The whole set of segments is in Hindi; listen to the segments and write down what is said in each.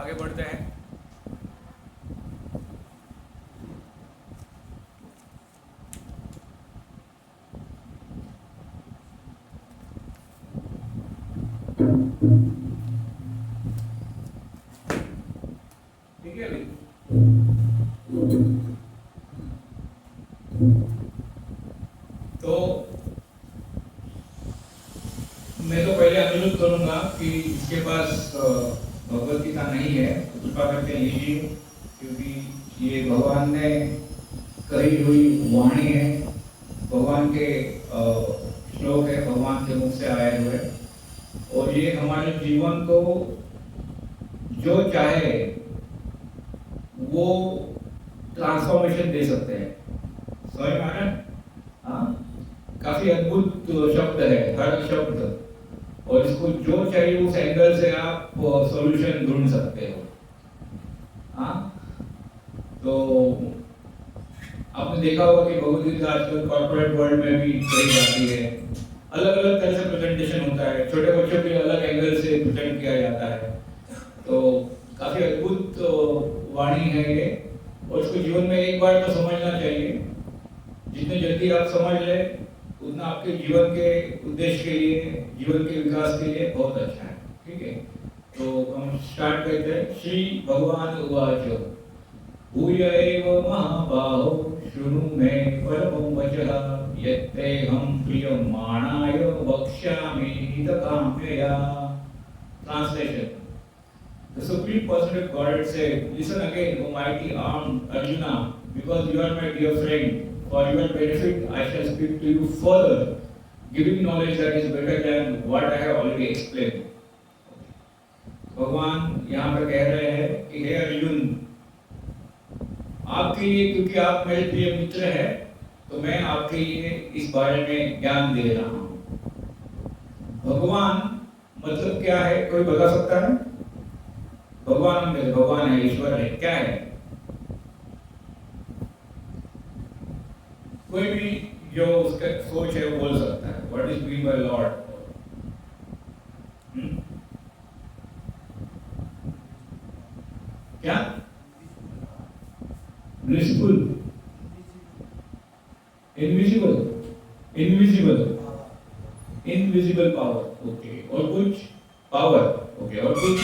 आगे बढ़ते हैं। ठीक है अभी। तो मैं तो पहले अनुरोध करूंगा कि जिसके पास भगवत गीता नहीं है तो कृपा करके लीजिए, क्योंकि ये भगवान ने कही हुई वाणी है, भगवान के श्लोक है, भगवान के मुख से आए हुए, और ये हमारे जीवन को जो चाहे वो ट्रांसफॉर्मेशन दे सकते हैं। समझ में आ रहा है? हाँ, काफी अद्भुत शब्द है हर शब्द, और इसको जो चाहिए उस एंगल से आप सॉल्यूशन ढूंढ सकते हो। हाँ, तो आपने देखा होगा कि भगवद गीता आजकल कॉर्पोरेट वर्ल्ड में भी कही जाती है, अलग अलग तरह से प्रेजेंटेशन होता है, छोटे बच्चों के अलग एंगल से प्रेजेंट किया जाता है। तो काफी अद्भुत वाणी है ये, और इसको जीवन में एक बार तो समझना चाहिए। जितने जल्दी आप समझ ले उतना आपके जीवन के उद्देश्य के लिए, जीवन के विकास के लिए बहुत अच्छा है। ठीक है, तो हम स्टार्ट करते हैं। श्री भगवान उवाच भूय एव महाबाहो शृणु मे परमं वचः यत्तेऽहं प्रीयमाणाय वक्ष्यामि हितकाम्यया। Translation. The Supreme Personality of Godhead said, "Listen again, O mighty armed Arjuna, because you are my dear friend. For your benefit, I shall speak to you further, giving knowledge that is better than what I have already explained." भगवान यहाँ पर कह रहे हैं कि हे अर्जुन, आपके लिए, क्योंकि आप मेरे प्रिय मित्र हैं, तो मैं आपके लिए इस बारे में ज्ञान दे रहा हूँ। भगवान मतलब क्या है, कोई बता सकता है? भगवान में भगवान है, ईश्वर है, क्या है? कोई भी जो उसका सोच है वो बोल सकता है। What is mean by lord? क्या? Blissful, invisible, invisible, invisible power. Okay, और कुछ पावर? ओके, और कुछ?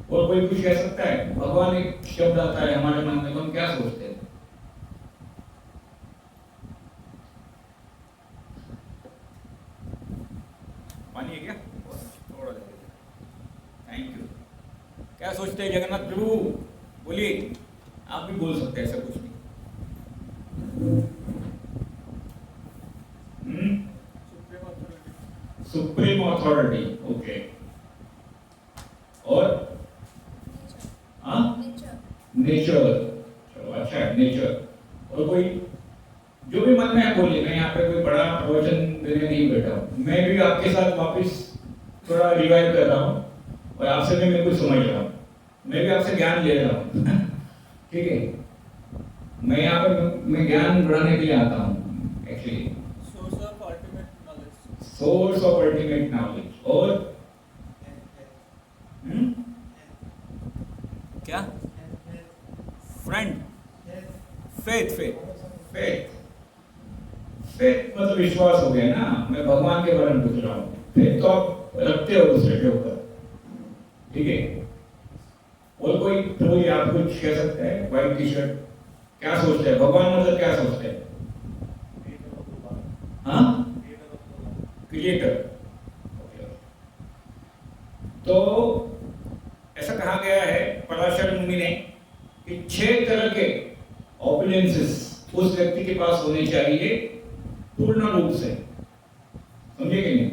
और कोई कुछ कह सकता है? भगवान एक शब्द आता है हमारे मन में, तो हम क्या सोचते हैं? पानी है क्या? थोड़ा थैंक यू। क्या सोचते हैं जगन्नाथ प्रभु? बोलिए, आप भी बोल सकते हैं, ऐसा कुछ नहीं। Supreme authority. ओके, और नेचर। चलो अच्छा है, नेचर। और कोई जो भी मन में है बोलिए। मैं यहाँ पे कोई बड़ा प्रवचन देने नहीं बैठा हूँ, मैं भी आपके साथ वापस थोड़ा रिवाइव कर रहा हूँ, और आपसे भी मैं कुछ समझ रहा हूँ, मैं भी आपसे ज्ञान ले रहा हूँ। ठीक है, मैं यहाँ पे मैं ज्ञान बढ़ाने के लिए आता हूँ actually. Source of ultimate knowledge, source of ultimate knowledge. और क्या? Friend, faith, faith, faith, faith मतलब विश्वास हो गया ना। मैं भगवान के बारे में पूछ रहा हूँ। फेथ तो आप रखते हो दूसरे के ऊपर, ठीक है। और कोई तो आप कुछ कह सकते हैं? व्हाइट टी शर्ट, क्या सोचते हैं? भगवान मतलब क्या सोचते हैं? हाँ, क्रिएटर। तो ऐसा कहा गया है पराशर मुनि ने कि 6 तरह के ओपिनियंसेस उस व्यक्ति के पास होने चाहिए पूर्ण रूप से। समझे कि नहीं?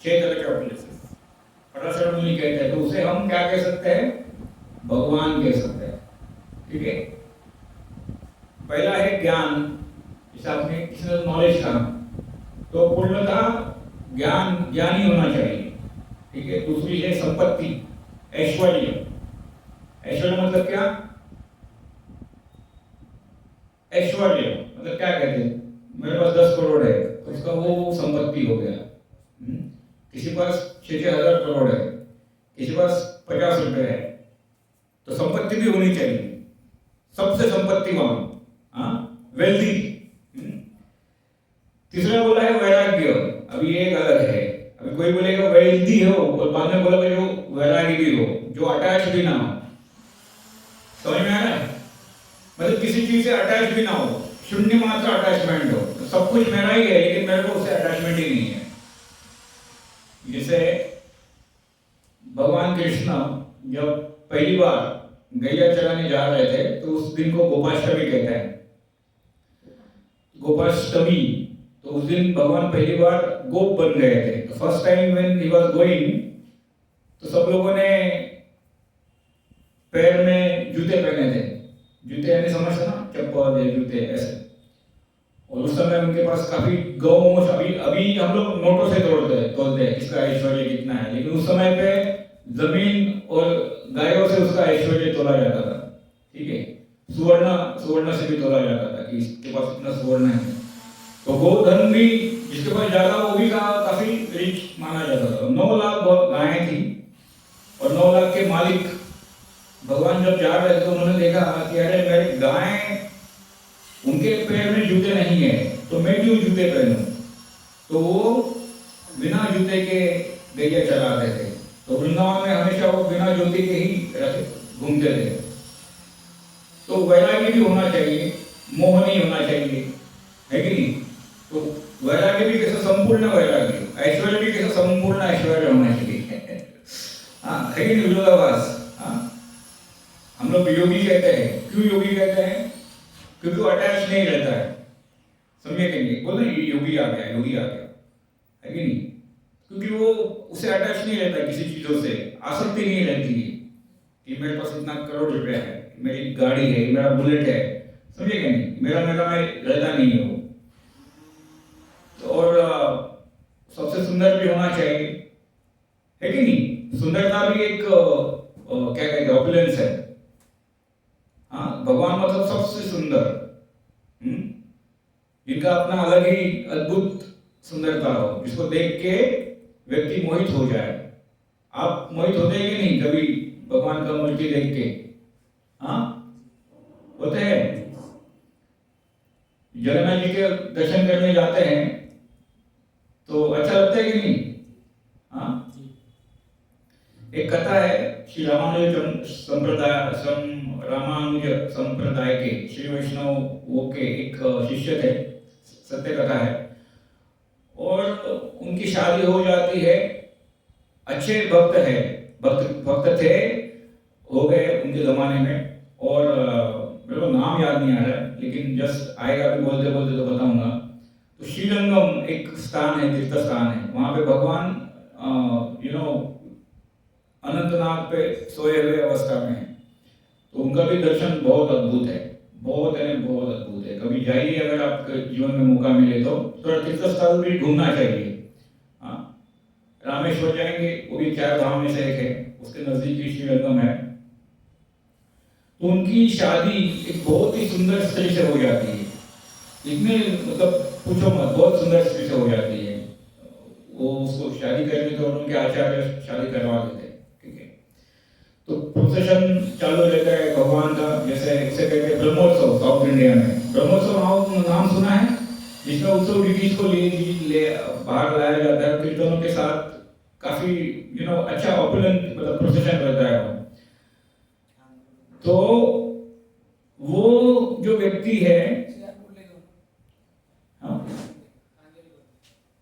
6 तरह के ओपिनियंसेस पराशर मुनि कहते हैं, तो उसे हम क्या कह सकते हैं? भगवान कह सकते हैं। ठीक है, पहला है ज्ञान, जिसे आपने किसी नॉलेज कहा, तो पूर्णता ज्ञान, ज्ञानी होना चाहिए। ठीक है, दूसरी है संपत्ति, ऐश्वर्य। ऐश्वर्य मतलब क्या? ऐश्वर्य मतलब क्या कहते हैं? मेरे पास 10 करोड़ है तो उसका वो संपत्ति हो गया। किसी पास 6-6 हजार करोड़ है, किसी पास 50 रुपए है, तो संपत्ति भी होनी चाहिए, सबसे संपत्तिवान, हाँ, वेल्दी। तीसरा बोला है वैराग्य। अभी ये एक अलग है, अभी कोई बोलेगा वेल्दी हो और बाद में बोला जो वैरागी भी हो, जो अटैच भी ना हो। समझ में आ रहा है? मतलब किसी चीज से अटैच भी ना हो, शून्य मात्र अटैचमेंट हो, तो सब कुछ मेरा ही है लेकिन मेरे को उससे अटैचमेंट ही नहीं है। जैसे भगवान कृष्ण जब पहली बार गैया चराने जा रहे थे तो उस दिन को गोपाष्टमी कहते हैं, गोपाष्टमी। तो उस दिन भगवान पहली बार गोप बन गए थे। तो first time when he was going, तो सब लोगों ने पैर में जूते पहने थे। जूते यानी समझते ना, चप्पल या जूते ऐसे। और उस समय उनके पास काफी गौ, अभी हम लोग नोटों से तोलते हैं किसका ऐश्वर्य कितना है, लेकिन उस समय पे जमीन और गायों से उसका ऐश्वर्य तोला जाता था। ठीक है, सुवर्ण से भी तोला जाता था कि इसके पास इतना सुवर्ण है। तो गोधन भी जिसके पास ज्यादा, वो भी काफी रिच माना जाता था। 9 लाख गायें थी और 9 लाख के मालिक भगवान जब जा रहे थे तो उन्होंने देखा कि अरे मेरे गाय, उनके पैर में जूते नहीं है तो मैं क्यों जूते पहनूं। तो वो बिना जूते के गैया चराते थे। तो वृंदावन में हमेशा वो बिना जूते के ही घूमते थे। तो वैराग्य भी होना चाहिए, मोह नहीं होना चाहिए, है कि नहीं? तो वैराग्य भी कैसे संपूर्ण वैराग्य, ऐश्वर्य भी कैसे संपूर्ण ऐश्वर्य होना चाहिए। हाँ, है कि नहीं? विरोधाभास। हाँ, हम लोग योगी कहते हैं। क्यों योगी कहते हैं? क्योंकि वो अटैच नहीं रहता है। समझे कि नहीं? बोल रहे योगी आ गया, योगी आ गया, है कि नहीं? क्योंकि वो उसे अटैच नहीं रहता, किसी चीजों से आसक्ति नहीं रहती है कि मेरे पास इतना करोड़ रुपया है, मेरी गाड़ी है, मेरा बुलेट है। समझे कि नहीं? मेरा मैं रहता नहीं है वो। तो और सबसे सुंदर भी होना चाहिए, है कि नहीं? सुंदरता भी एक क्या कहते हैं, ऑपुलेंस है। हाँ, भगवान मतलब सबसे सुंदर, इनका अपना अलग ही अद्भुत सुंदरता हो, जिसको देख के व्यक्ति मोहित हो जाए। आप मोहित होते हैं कि नहीं कभी भगवान का मूर्ति देख के? हाँ, होते हैं। जगन्नाथ जी के दर्शन करने जाते हैं तो अच्छा लगता है कि नहीं? हाँ, एक कथा है श्री रामानुज संप्रदाय के श्री वैष्णव वो के एक शिष्य थे, सत्य कथा है। और उनकी शादी हो जाती है, अच्छे भक्त है, भक्त थे, हो गए उनके जमाने में। और मेरे को नाम याद नहीं आ रहा है, लेकिन जस्ट आएगा अभी बोलते बोलते तो बताऊंगा। तो श्रीरंगम एक स्थान है, तीर्थ स्थान है, वहां पे भगवान अनंतनाग पे सोए हुए अवस्था में है। तो उनका भी दर्शन बहुत अद्भुत है, बहुत अद्भुत है। कभी जाइए, अगर आपके जीवन में मौका मिले तो थोड़ा तीर्थ स्थल भी ढूंढना चाहिए। हाँ, रामेश्वर जाएंगे, वो भी 4 धाम में से एक है, उसके नजदीक ही श्रीरंगम है। तो उनकी शादी एक बहुत ही सुंदर स्त्री से हो जाती है, इतने मतलब पूछो मत, बहुत सुंदर स्त्री से हो जाती है। वो उसको शादी करनी तो उनके आचार्य शादी करवा देते। ठीक है, तो प्रोसेशन चालू रहता है भगवान का, जैसे इसे कहते हैं ब्रह्मोत्सव। साउथ इंडिया में ब्रह्मोत्सव नाम सुना है, जिसमें उत्सव डिटीज को ले बाहर लाया जाता है कीर्तनों के साथ। काफी अच्छा ऑपुलेंट मतलब प्रोसेशन रहता है। तो वो जो व्यक्ति है,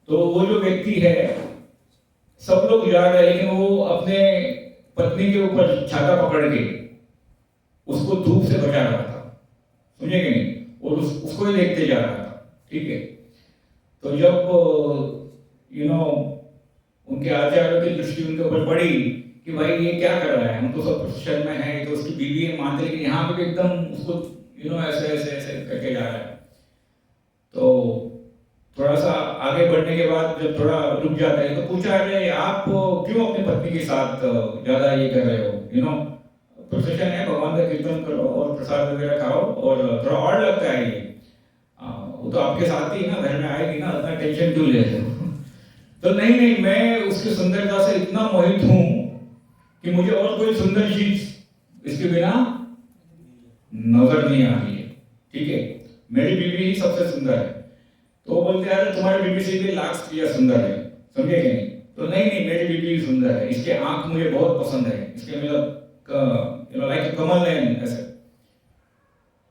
तो वो जो व्यक्ति है, सब लोग जा रहे हैं, लेकिन वो अपने पत्नी के ऊपर छाता पकड़ के उसको धूप से बचा रहा था। समझे कि नहीं? और उसको ही देखते जा रहा था। ठीक है, तो जब उनके आचार्यों की दृष्टि उनके ऊपर पड़ी कि भाई ये क्या कर रहा है, हम तो सब प्रोफेशन में है, तो उसकी बीवी है मानते, लेकिन यहाँ पे भी एकदम उसको ऐसे ऐसे ऐसे करके जा रहा है। तो थोड़ा सा आगे बढ़ने के बाद जब थोड़ा रुक जाता है तो पूछा, अरे आप क्यों अपनी पत्नी के साथ ज्यादा ये कर रहे हो? प्रोफेशन है, भगवान का कीर्तन करो और प्रसाद वगैरह खाओ, और थोड़ा और लगता है ये, वो तो आपके साथ ही ना, घर में आएगी ना, इतना टेंशन क्यों ले रहे हो? तो नहीं, मैं उसकी सुंदरता से इतना मोहित हूँ कि मुझे और कोई सुंदर चीज इसके बिना नजर नहीं आ रही है, ठीक है। मेरी बीवी ही सबसे सुंदर है, तो वो बोलते हैं अरे तुम्हारी बीवी से भी लाख स्त्रियां सुंदर है, समझे कि नहीं? तो नहीं नहीं, मेरी बीवी ही सुंदर है, इसके आंख मुझे बहुत पसंद है, इसके मतलब लाइक कमल नयन ऐसे।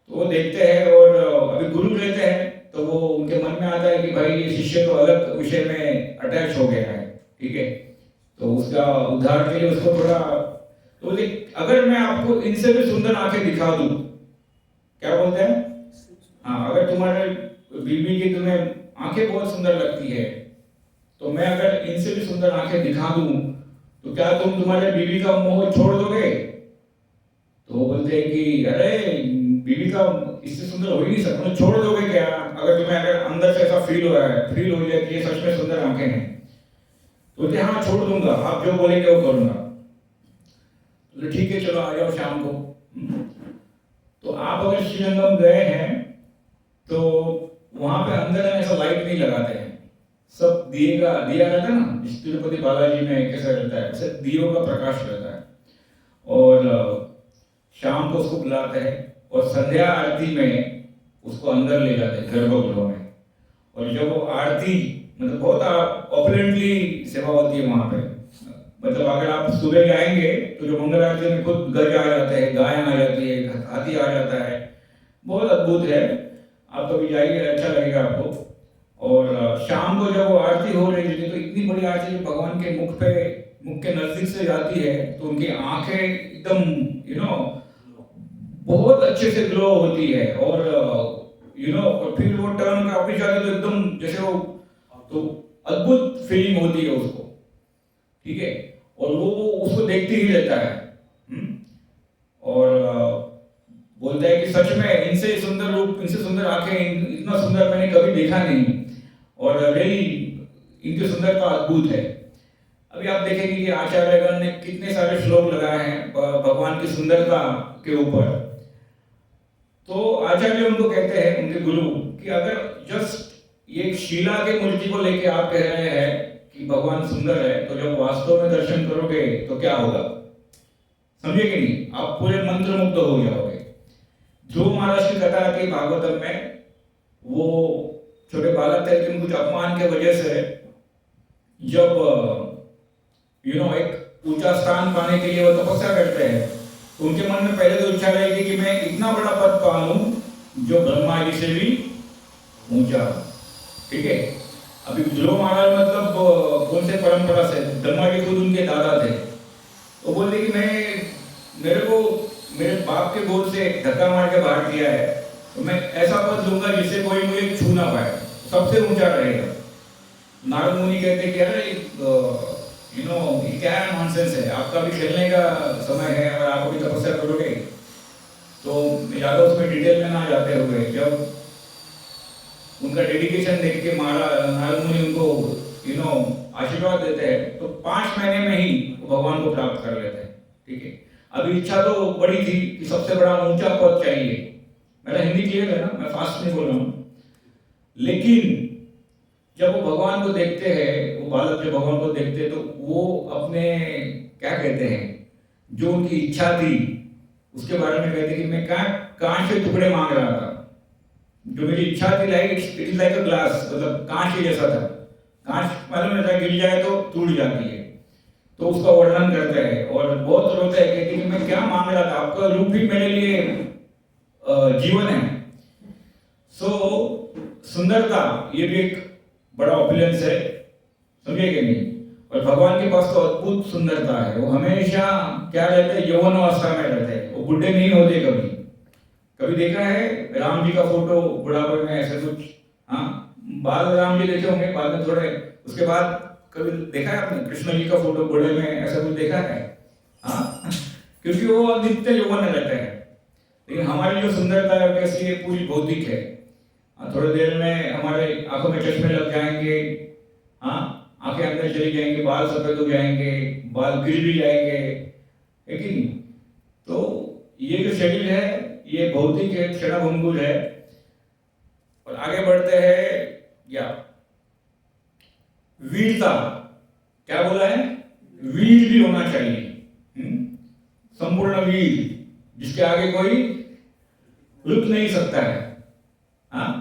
तो वो देखते हैं और अभी गुरु रहते हैं तो वो उनके मन में आता है कि भाई ये शिष्य तो अलग विषय में अटैच हो गया है, ठीक है। तो उसका उद्धार के लिए उसको थोड़ा, तो अगर मैं आपको इनसे भी सुंदर आंखें दिखा दूं, क्या बोलते हैं, हाँ, अगर तुम्हारे बीवी की तुम्हें आंखें बहुत सुंदर लगती है, तो मैं अगर इनसे भी सुंदर आंखें दिखा दूं, तो क्या तुम तुम्हारे बीवी का मोह छोड़ दोगे? तो वो बोलते हैं कि अरे बीवी का इससे सुंदर हो ही नहीं सकता, तो छोड़ दोगे क्या? अगर तुम्हें अगर अंदर से ऐसा फील हो रहा है, फील हो जाए कि ये सच में सुंदर आंखें हैं, तो बोलते हाँ छोड़ दूंगा, आप जो बोलेंगे वो करूंगा। तो ठीक है चलो आ जाओ शाम को। तो आप अगर श्रीरंगम गए हैं तो वहां पे अंदर ऐसा लाइट नहीं लगाते हैं, सब दिया रहता है ना, तिरुपति बालाजी में कैसा रहता है, ऐसे दियों का प्रकाश रहता है। और शाम को उसको बुलाते हैं और संध्या आरती में उसको अंदर ले जाते हैं गर्भगृह में। और जब वो आरती, मतलब बहुत ऑपुलेंटली सेवा होती है वहां पे, मतलब अगर आप सुबह जाएंगे तो जो मंगल आरती में खुद गज आ जाते हैं, गायन आ जाती है, हाथी आ जाता है, बहुत अद्भुत है। आप कभी जाइए, अच्छा लगेगा आपको। और शाम को जब वो आरती हो रही थी तो इतनी बड़ी आरती जो भगवान के मुख के नजदीक से जाती है, तो उनकी आंखें एकदम बहुत अच्छे से ग्लो होती है। और और फिर वो टर्न का ऑफिस जाती है तो एकदम जैसे वो, तो अद्भुत फीलिंग होती है उसको, ठीक है। और वो उसको देखते ही रहता है। और बोलता है कि सच में इनसे सुंदर रूप, इनसे सुंदर आंखें, इतना सुंदर मैंने कभी देखा नहीं, और रियली इनकी सुंदरता अद्भुत है। अभी आप देखेंगे कि आचार्यगण ने कितने सारे श्लोक लगाए हैं भगवान की सुंदरता के ऊपर। तो आचार्य उनको कहते हैं, उनके गुरु, कि अगर जस्ट ये शिला के मूर्ति को लेके आप कह रहे हैं कि भगवान सुंदर है, तो जब वास्तव में दर्शन करोगे तो क्या होगा, समझे कि नहीं? आप पूरे मंत्र मुग्ध हो जाओगे। ध्रुव महाराज की कथा आती है भागवतम में, वो छोटे बालक थे लेकिन कुछ अपमान के वजह से जब एक ऊंचा स्थान पाने के लिए वो तपस्या करते हैं, तो उनके मन में पहले तो इच्छा रहेगी कि मैं इतना बड़ा पद पा लूं जो ब्रह्मा जी से भी ऊंचा, ठीक है। अभी ध्रुव महाराज मतलब कौन से परंपरा से, ब्रह्मा जी खुद उनके दादा थे। वो बोलते कि मेरे को मेरे बाप के गोद से धक्का मार के बाहर किया है, तो मैं ऐसा पद लूंगा जिससे कोई मुझे छू ना पाए, सबसे ऊंचा रहेगा। नारद मुनि कहते कि अरे ये क्या नॉनसेंस है, आपका भी खेलने का समय है और आप अभी तपस्या करोगे। तो ज्यादा उसमें डिटेल में ना जाते हुए, जब उनका डेडिकेशन देख के नारद मुनि उनको आशीर्वाद देते हैं, तो 5 महीने में ही वो भगवान को प्राप्त कर लेते हैं, ठीक है। अभी इच्छा तो बड़ी थी कि सबसे बड़ा ऊंचा पद चाहिए। मेरा हिंदी क्लियर है ना, मैं फास्ट नहीं बोल रहा हूँ। लेकिन जब वो भगवान को देखते हैं, वो बालक जब भगवान को देखते हैं, तो वो अपने क्या कहते हैं, जो उनकी इच्छा थी उसके बारे में कहते हैं कि मैं कांच के टुकड़े मांग रहा था। जो मेरी इच्छा थी it is like a glass, मतलब कांच के जैसा था। कांच मालूम रहता है गिर जाए तो टूट जाती है, तो उसका वर्णन करते हैं और बहुत रोते हैं, कहते हैं कि मैं क्या मांग रहा था, आपका रूप भी मेरे लिए जीवन है। सुंदरता ये भी एक बड़ा ऑपुलेंस है, समझे कि नहीं? और भगवान के पास तो अद्भुत सुंदरता है। वो हमेशा क्या रहते हैं, यौवन अवस्था में रहते हैं, वो बुढ़े नहीं होते कभी। कभी देखा है राम जी का फोटो बुढ़ापे में ऐसे कुछ, हाँ, बाल राम जी देखे होंगे, बाद में थोड़े, उसके बाद कभी देखा है आपने कृष्ण जी का फोटो बुढ़े में ऐसा कुछ देखा है? हाँ क्योंकि वो नित्य यौवन में रहते हैं। लेकिन हमारी जो सुंदरता है कैसी है, पूरी भौतिक है। थोड़ी देर में हमारे आंखों में चश्मे लग जाएंगे, हाँ, आंखें अंदर चली जाएंगी, बाल सफेद हो जाएंगे, बाल गिर भी जाएंगे, है कि नहीं? तो ये जो शरीर है ये भौतिक है, क्षणभंगुर है। और आगे बढ़ते हैं, क्या वीरता, क्या बोला है, वीर भी होना चाहिए, संपूर्ण वीर। जिसके आगे कोई रुक नहीं सकता है। हाँ,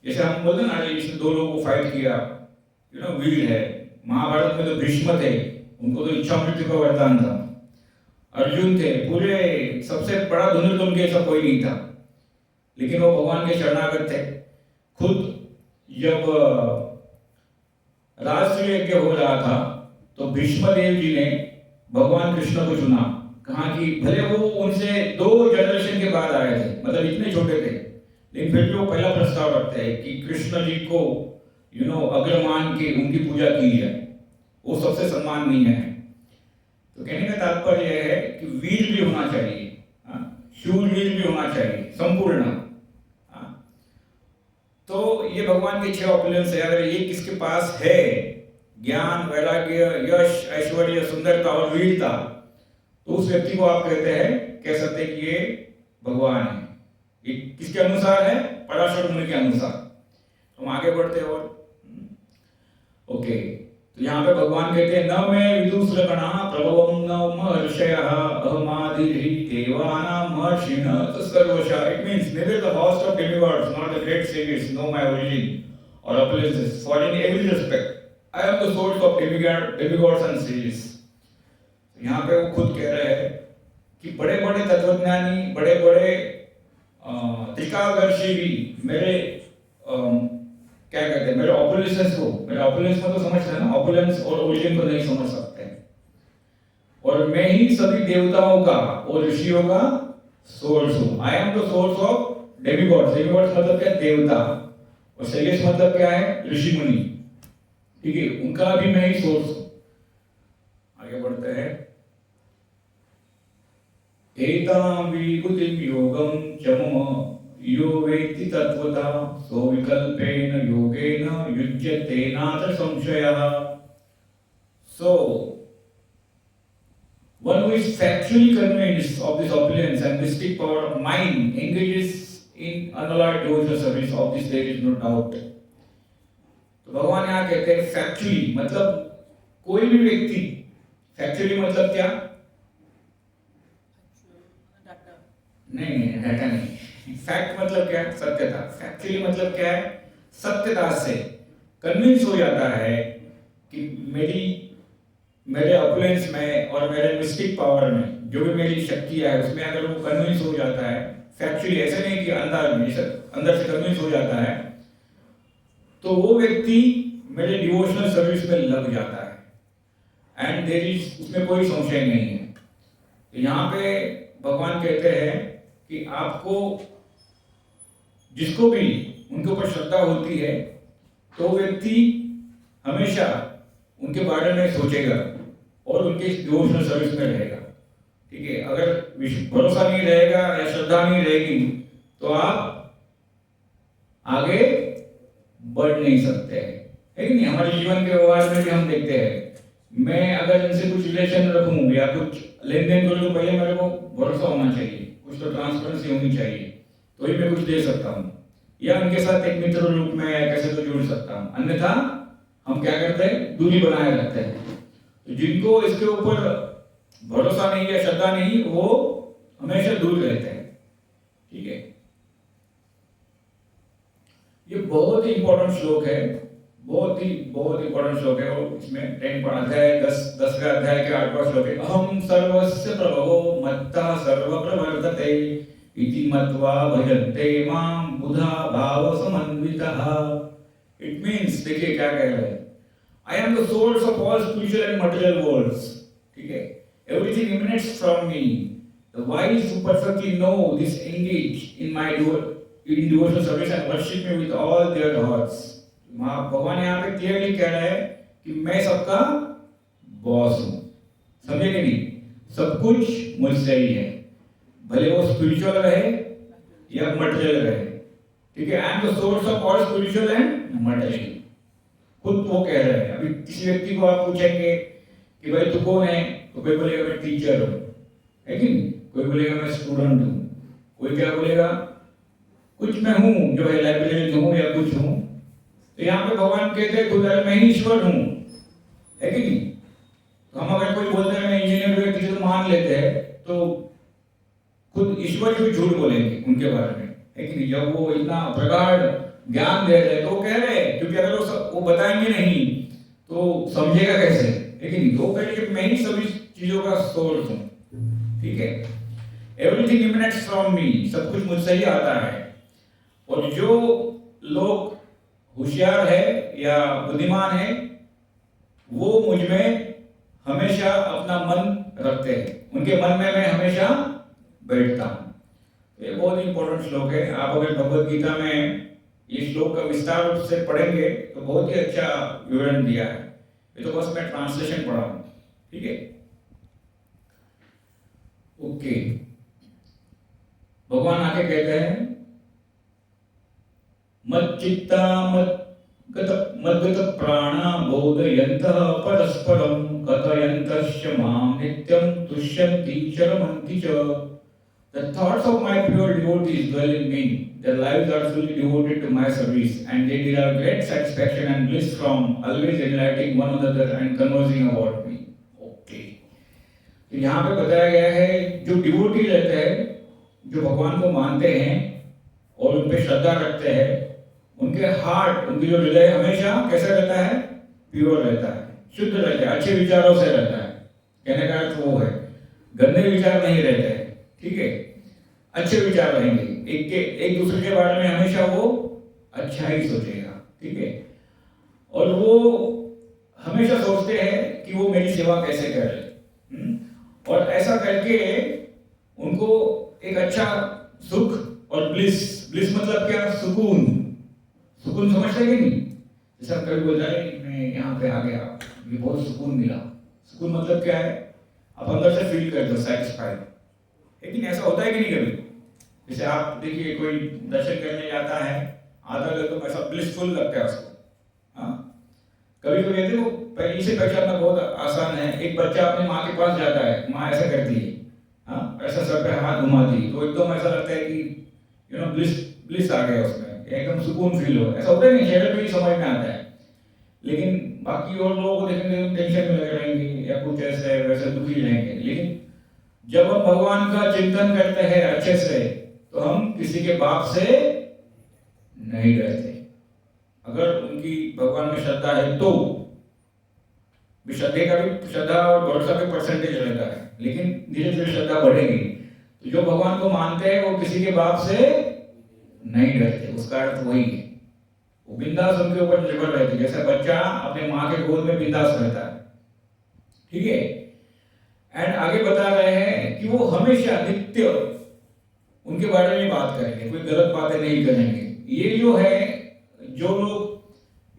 जैसे हम बोलते ना, इसने दो लोगों को फाइट किया, वीर है। महाभारत में तो भीष्म थे, उनको तो इच्छा मृत्यु का वरदान था। अर्जुन थे, पूरे सबसे बड़ा धनुर्धर उनके ऐसा कोई नहीं था, लेकिन वो भगवान के शरणागत थे। खुद जब राष्ट्रीय यज्ञ हो रहा था तो भीष्मदेव जी ने भगवान कृष्ण को चुना। कहा कि भले वो उनसे 2 जनरेशन के बाद आए थे, मतलब इतने छोटे थे, लेकिन फिर भी वो पहला प्रस्ताव रखते हैं कि कृष्ण जी को अग्रमान के उनकी पूजा की जाए, वो सबसे सम्माननीय है। तो कहने का तात्पर्य यह है कि वीर भी होना चाहिए, शूरवीर भी होना चाहिए, संपूर्ण। तो ये भगवान के 6 ऑपुलेंस है। अगर ये किसके पास है, ज्ञान, वैराग्य, यश, ऐश्वर्य, सुंदरता और वीरता, तो उस व्यक्ति को आप कह सकते हैं कि ये भगवान है। ये किसके अनुसार है? पराशर मुनि के अनुसार। तो हम आगे बढ़ते हैं और ओके, तो यहाँ पे भगवान कहते हैं, न मैं विदुषलक्षणा प्रभवं न महर्षयः अहमादिर्हि देवानां महर्षिणः सर्वशः। It means neither the host of demigods nor the great sages know my origin or appearances, for in every respect I am the source of demigods and sages। यहाँ पे वो खुद कह रहे हैं कि बड़े बड़े तत्वज्ञानी, बड़े बड़े त्रिकालदर्शी भी मेरे क्या कहते हैं, मेरे ऑपुलेंस को, मेरे ऑपुलेंस में तो समझते हैं ना, ऑपुलेंस और ओरिजिन को नहीं समझ सकते। और मैं ही सभी देवताओं का और ऋषियों का सोर्स हूं। आई am the source of demigods. Demigods मतलब क्या? देवता। और सेजेस मतलब क्या है? ऋषि मुनि। ठीक है, उनका भी मैं ही सोर्स हूं। आगे बढ़ते हैं। एतां विभूतिं योगं च मम यो वेत्ति तत्वतः सो विकल्पेन योगेन युज्यते नात्र संशयः। So, one who is factually convinced of this opulence and mystic power of mind engages in unalloyed devotional service, of this there is no doubt। तो भगवान यहाँ कहते हैं फैक्चुअली, मतलब कोई भी व्यक्ति, फैक्चुअली मतलब क्या? नहीं, डाटा नहीं। फैक्ट मतलब क्या? सत्यता। फैक्चुअली मतलब क्या है? सत्यता से कन्विंस हो जाता है कि मेरे ऑपुलेंस में और मेरे मिस्टिक पावर में जो भी मेरी शक्ति है उसमें अगर वो कन्विंस हो जाता है, फैक्चुअली, ऐसे नहीं कि अंदर से कन्विंस हो जाता है, तो वो व्यक्ति मेरे डिवोशनल सर्विस में लग जाता है। एंड देयर इज, उसमें कोई संशय नहीं है। तो यहाँ पे भगवान कहते हैं कि आपको, जिसको भी उनके ऊपर श्रद्धा होती है, तो व्यक्ति हमेशा उनके बारे में सोचेगा और उनके डिवोशनल सर्विस में रहेगा। ठीक है, अगर भरोसा नहीं रहेगा या श्रद्धा नहीं रहेगी तो आप आगे बढ़ नहीं सकते हैं, है कि नहीं? हमारे जीवन के व्यवहार में भी हम देखते हैं, मैं अगर इनसे कुछ रिलेशन रखूं या कुछ लेन देन करूं तो पहले मेरे को भरोसा होना चाहिए, कुछ तो ट्रांसपेरेंसी होनी चाहिए, तो ही मैं कुछ दे सकता हूं, या उनके साथ एक मित्र रूप में कैसे तो जुड़ सकता हूं। अन्यथा हम क्या करते हैं? दूरी बनाए रखते हैं। तो जिनको इसके ऊपर भरोसा नहीं है, श्रद्धा नहीं, वो हमेशा दूर रहते हैं। ठीक है, ये बहुत ही इंपॉर्टेंट श्लोक है, बहुत इंपॉर्टेंट श्लोक है। और इसमें 10वें अध्याय के 8वां श्लोक है, अहम सर्वस्य प्रभवो मत्तः सर्व प्रवर्तते इति मत्वा भजन्ते मां बुधा भाव समन्वितः। इट मींस, देखिए क्या कह रहे हैं, I am the source of all spiritual and material worlds. ठीक है, everything emanates from me। The wise who perfectly know this engage in my devotional service and worship me with all their hearts। भगवान यहाँ पे क्लियरली कह रहे हैं कि मैं सबका बॉस हूं। समझे कि नहीं? सब कुछ मुझसे ही है, भले वो स्पिरिचुअल रहे या मटेरियल रहे। ठीक है, आई am the source of all spiritual and material. खुद वो कह रहे हैं। अभी किसी व्यक्ति को आप पूछेंगे कि भाई तू कौन है, तो कोई बोलेगा मैं टीचर हूं, है कि नहीं? कोई बोलेगा मैं स्टूडेंट हूं, कोई क्या बोलेगा, कुछ मैं हूं, जो है लाइब्रेरियन हूं या कुछ हूं। तो यहाँ पे भगवान कहते हैं खुद मैं ही ईश्वर हूं, है कि नहीं? तो हम अगर कोई बोलते हैं मैं इंजीनियर हूं, किसी को मान लेते हैं, तो तो खुद ईश्वर भी झूठ बोलेंगे उनके बारे में, है कि नहीं? जब वो इतना प्रगाढ़ ज्ञान दे रहे तो कह रहे, क्योंकि अगर वो बताएंगे नहीं तो समझेगा कैसे, है कि नहीं? तो कहेंगे मैं ही सभी चीजों का सोर्स हूँ, ठीक है? एवरीथिंग इमिनेट्स फ्रॉम मी, सब कुछ मुझसे ही आता है। और जो लोग होशियार है या बुद्धिमान है वो मुझ में हमेशा अपना मन रखते हैं, उनके मन में मैं हमेशा बैठता हूँ। ये बहुत इंपॉर्टेंट श्लोक है। आप अगर भगवद गीता में ये श्लोक का विस्तार रूप से पढ़ेंगे तो बहुत ही अच्छा विवरण दिया है। ये तो बस मैं ट्रांसलेशन पढ़ा हूँ, ठीक है? ओके, भगवान आके कहते हैं मच्चित्ता मद्गत प्राणा बोधयन्तः परस्परं कथयन्तश्च मां नित्यं तुष्यन्ति च रमन्ति च। The thoughts of my pure devotees dwell in me. Their lives are fully devoted to my service, and they derive great satisfaction and bliss from always enlightening one another and conversing about me. Okay. तो यहाँ पे बताया गया है जो डिवोटी रहते हैं, जो भगवान को मानते हैं और उन पे श्रद्धा रखते हैं, उनके हार्ट, उनकी जो हृदय हमेशा कैसा रहता है? प्योर रहता है, शुद्ध रहता है, अच्छे विचारों से रहता है। कहने का अर्थ वो है, गंदे विचार नहीं रहते हैं, ठीक है? अच्छे विचार रहेंगे, एक दूसरे के बारे में हमेशा वो अच्छा ही सोचेगा, ठीक है? और वो हमेशा सोचते हैं कि वो मेरी सेवा कैसे करे, और ऐसा करके उनको एक अच्छा सुख और ब्लिस मतलब क्या? सुकून समझते कि नहीं? जैसे हम कभी बोलते हैं मैं यहाँ पे आ गया, ये बहुत सुकून मिला। सुकून मतलब क्या है? आप अंदर से फील करते हो सैटिस्फाइड, लेकिन ऐसा होता है कि नहीं कभी? जैसे आप देखिए कोई दर्शन करने जाता है, आधा लोग तो ऐसा ब्लिसफुल लगता है उसको, हाँ? कभी कभी देखो पहले से पहचानना बहुत आसान है। एक बच्चा अपनी माँ के पास जाता है, माँ ऐसा करती है, हाँ, ऐसा सर पे हाथ घुमाती है, तो एकदम ऐसा लगता है कि ब्लिस आ गया उसमें, एकदम सुकून फील हो। ऐसा होता है नहीं, चेहरे पे ही समझ में आता है। लेकिन बाकी और लोगों को देखेंगे टेंशन में लगे रहेंगे या कुछ ऐसे वैसे दुखी रहेंगे। लेकिन जब हम भगवान का चिंतन करते हैं अच्छे से, तो हम किसी के बाप से नहीं डरते। अगर उनकी भगवान में श्रद्धा है तो श्रद्धा और भरोसा का परसेंटेज रहता है, लेकिन धीरे धीरे श्रद्धा बढ़ेगी। तो जो भगवान को मानते हैं वो किसी के बाप से नहीं डरते, उसका अर्थ वही है। वो बिंदास उनके ऊपर निर्भर रहते, जैसे बच्चा अपने माँ के गोद में बिंदास रहता है, ठीक है? एंड आगे बता रहे हैं कि वो हमेशा नित्य उनके बारे में बात करेंगे, कोई गलत बातें नहीं करेंगे। ये जो है, जो लोग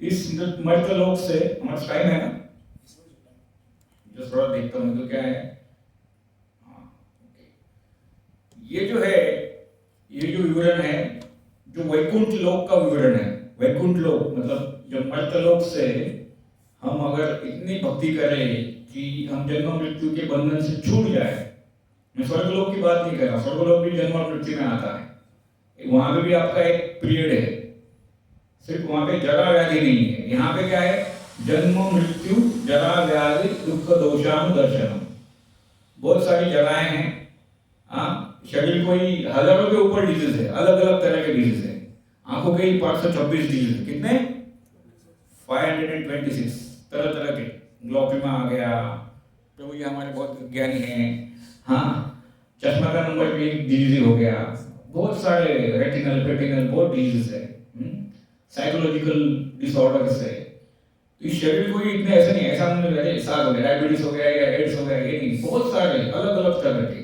इस मर्त्यलोक से, हमारा टाइम है ना, जो थोड़ा देखता हूँ तो क्या है, हाँ, ये जो है, ये जो विवरण है, जो वैकुंठ लोक का विवरण है। वैकुंठ लोक मतलब जो मर्त्यलोक से हम अगर इतनी भक्ति करें कि हम जन्म मृत्यु के बंधन से छूट जाए। मैं स्वर्गलोक की बात नहीं कर रहा, स्वर्गलोक भी जन्म और मृत्यु में आता है, वहां पे भी आपका एक पीरियड है, सिर्फ वहां पे जरा व्याधि नहीं है। यहाँ पे क्या है? जन्म मृत्यु जरा व्याधि दुख दोषानुदर्शनम, बहुत सारी जराएं हैं, हाँ? शरीर कोई हजारों के ऊपर डिजीज है, अलग अलग तरह के डिजीज है। आंखों के 526 डिजीज है, कितने? 526 तरह तरह के। ग्लोकोमा आ गया, तो ये हमारे बहुत ज्ञानी हैं, हाँ? चश्मा का नंबर भी एक डिजीज हो गया, बहुत सारे रेटिनल बहुत डिजीज है, साइकोलॉजिकल डिसऑर्डर्स है। तो इस शरीर को इतने ऐसे नहीं, ऐसा नहीं साथ हो गया, डायबिटीज हो गया या एड्स हो गया, ये नहीं, बहुत सारे अलग अलग तरह के,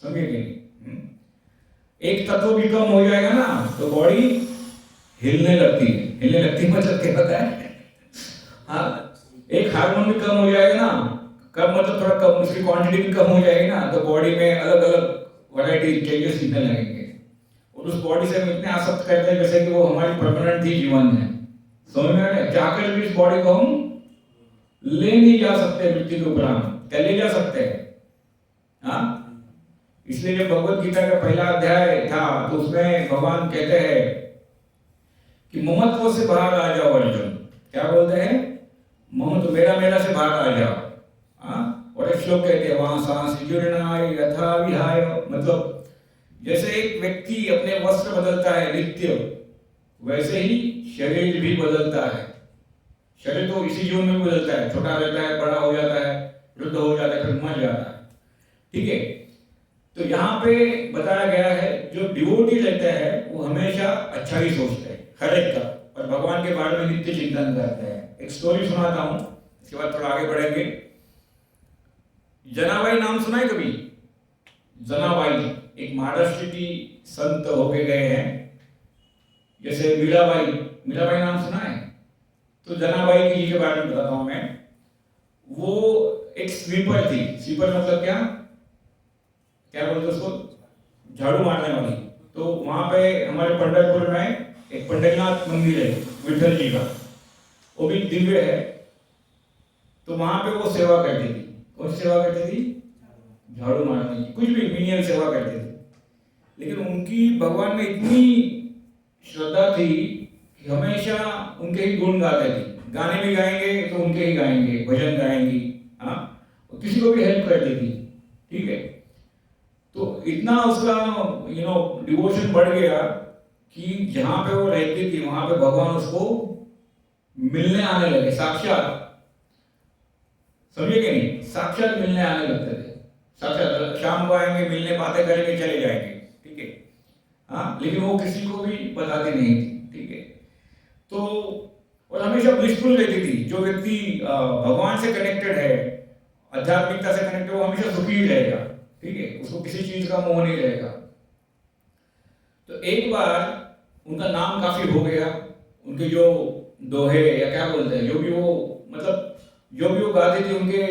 समझे कि नहीं? एक तत्व भी कम हो जाएगा ना तो बॉडी हिलने लगती मतलब क्या पता है? हाँ, एक हार्मोन भी कम हो जाएगा ना, कम मतलब थोड़ा कम, उसकी क्वांटिटी भी कम हो जाएगी ना, तो बॉडी में अलग अलग वैरायटी चेंजेस दिखने लगेंगे। और उस बॉडी से हम इतने आसक्त करते हैं जैसे कि वो हमारी परमानेंट ही जीवन है। समझ में आ रहा है? चाहकर भी इस बॉडी को हम ले नहीं जा सकते, मृत्यु के उपरांत ले जा सकते हैं, हाँ? इसलिए जब भगवत गीता का पहला अध्याय था तो उसमें भगवान कहते हैं कि ममत्व से बाहर आ जाओ अर्जुन। क्या बोलते हैं? ममत्व, मेरा से बाहर आ जाओ, हाँ? और एक श्लोक कहते हैं वहां सांस जीर्णाय यथा विहाय, मतलब जैसे एक व्यक्ति अपने वस्त्र बदलता है नित्य, वैसे ही शरीर भी बदलता है। शरीर तो इसी जीवन में बदलता है, छोटा रहता है, बड़ा हो जाता है, वृद्ध हो जाता है, फिर मर जाता है। ठीक है, तो यहाँ पे बताया गया है जो डिवोटी रहते हैं वो हमेशा अच्छा ही सोचते हैं हर एक का, और भगवान के बारे में नित्य चिंतन करते हैं। एक स्टोरी सुनाता हूँ, इसके बाद थोड़ा आगे बढ़ेंगे। जनाबाई नाम सुना है कभी? जनाबाई एक महाराष्ट्र की संत होके गए हैं। जैसे मीराबाई, मीराबाई नाम सुना है? तो जनाबाई जी के बारे में बताता हूं मैं। वो एक स्वीपर थी। स्वीपर मतलब क्या क्या बोलते उसको? झाड़ू मारने वाली। तो वहां पे हमारे पंढरपुर में एक पंढरीनाथ मंदिर है विठल जी का, वो भी दिव्य है। तो वहां पे वो सेवा करती थी। कौन सी सेवा करती थी? झाड़ू मारने की, कुछ भी मिनियल सेवा करती थी। लेकिन उनकी भगवान में इतनी श्रद्धा थी कि हमेशा उनके ही गुण गाते थे। गाने भी गाएंगे तो उनके ही गाएंगे, भजन गाएंगी। हाँ, किसी को भी हेल्प करती थी। ठीक है, तो इतना उसका डिवोशन बढ़ गया कि जहां पे वो रहती थी वहां पे भगवान उसको मिलने आने लगे साक्षात। समझे कि नहीं? साक्षात मिलने आने लगते थे। साक्षात शाम को आएंगे, मिलने, बातें करेंगे, चले जाएंगे। ठीक है, हाँ, लेकिन वो किसी को भी बताती नहीं थी। ठीक है, तो और हमेशा ब्लिसफुल रहती थी। जो व्यक्ति भगवान से कनेक्टेड है, आध्यात्मिकता से कनेक्टेड, वो हमेशा सुखी ही रहेगा। ठीक है, उसको किसी चीज का मोह नहीं रहेगा। तो एक बार उनका नाम काफी हो गया, उनके जो दोहे या क्या बोलते हैं, जो भी वो मतलब जो भी वो गाते थे उनके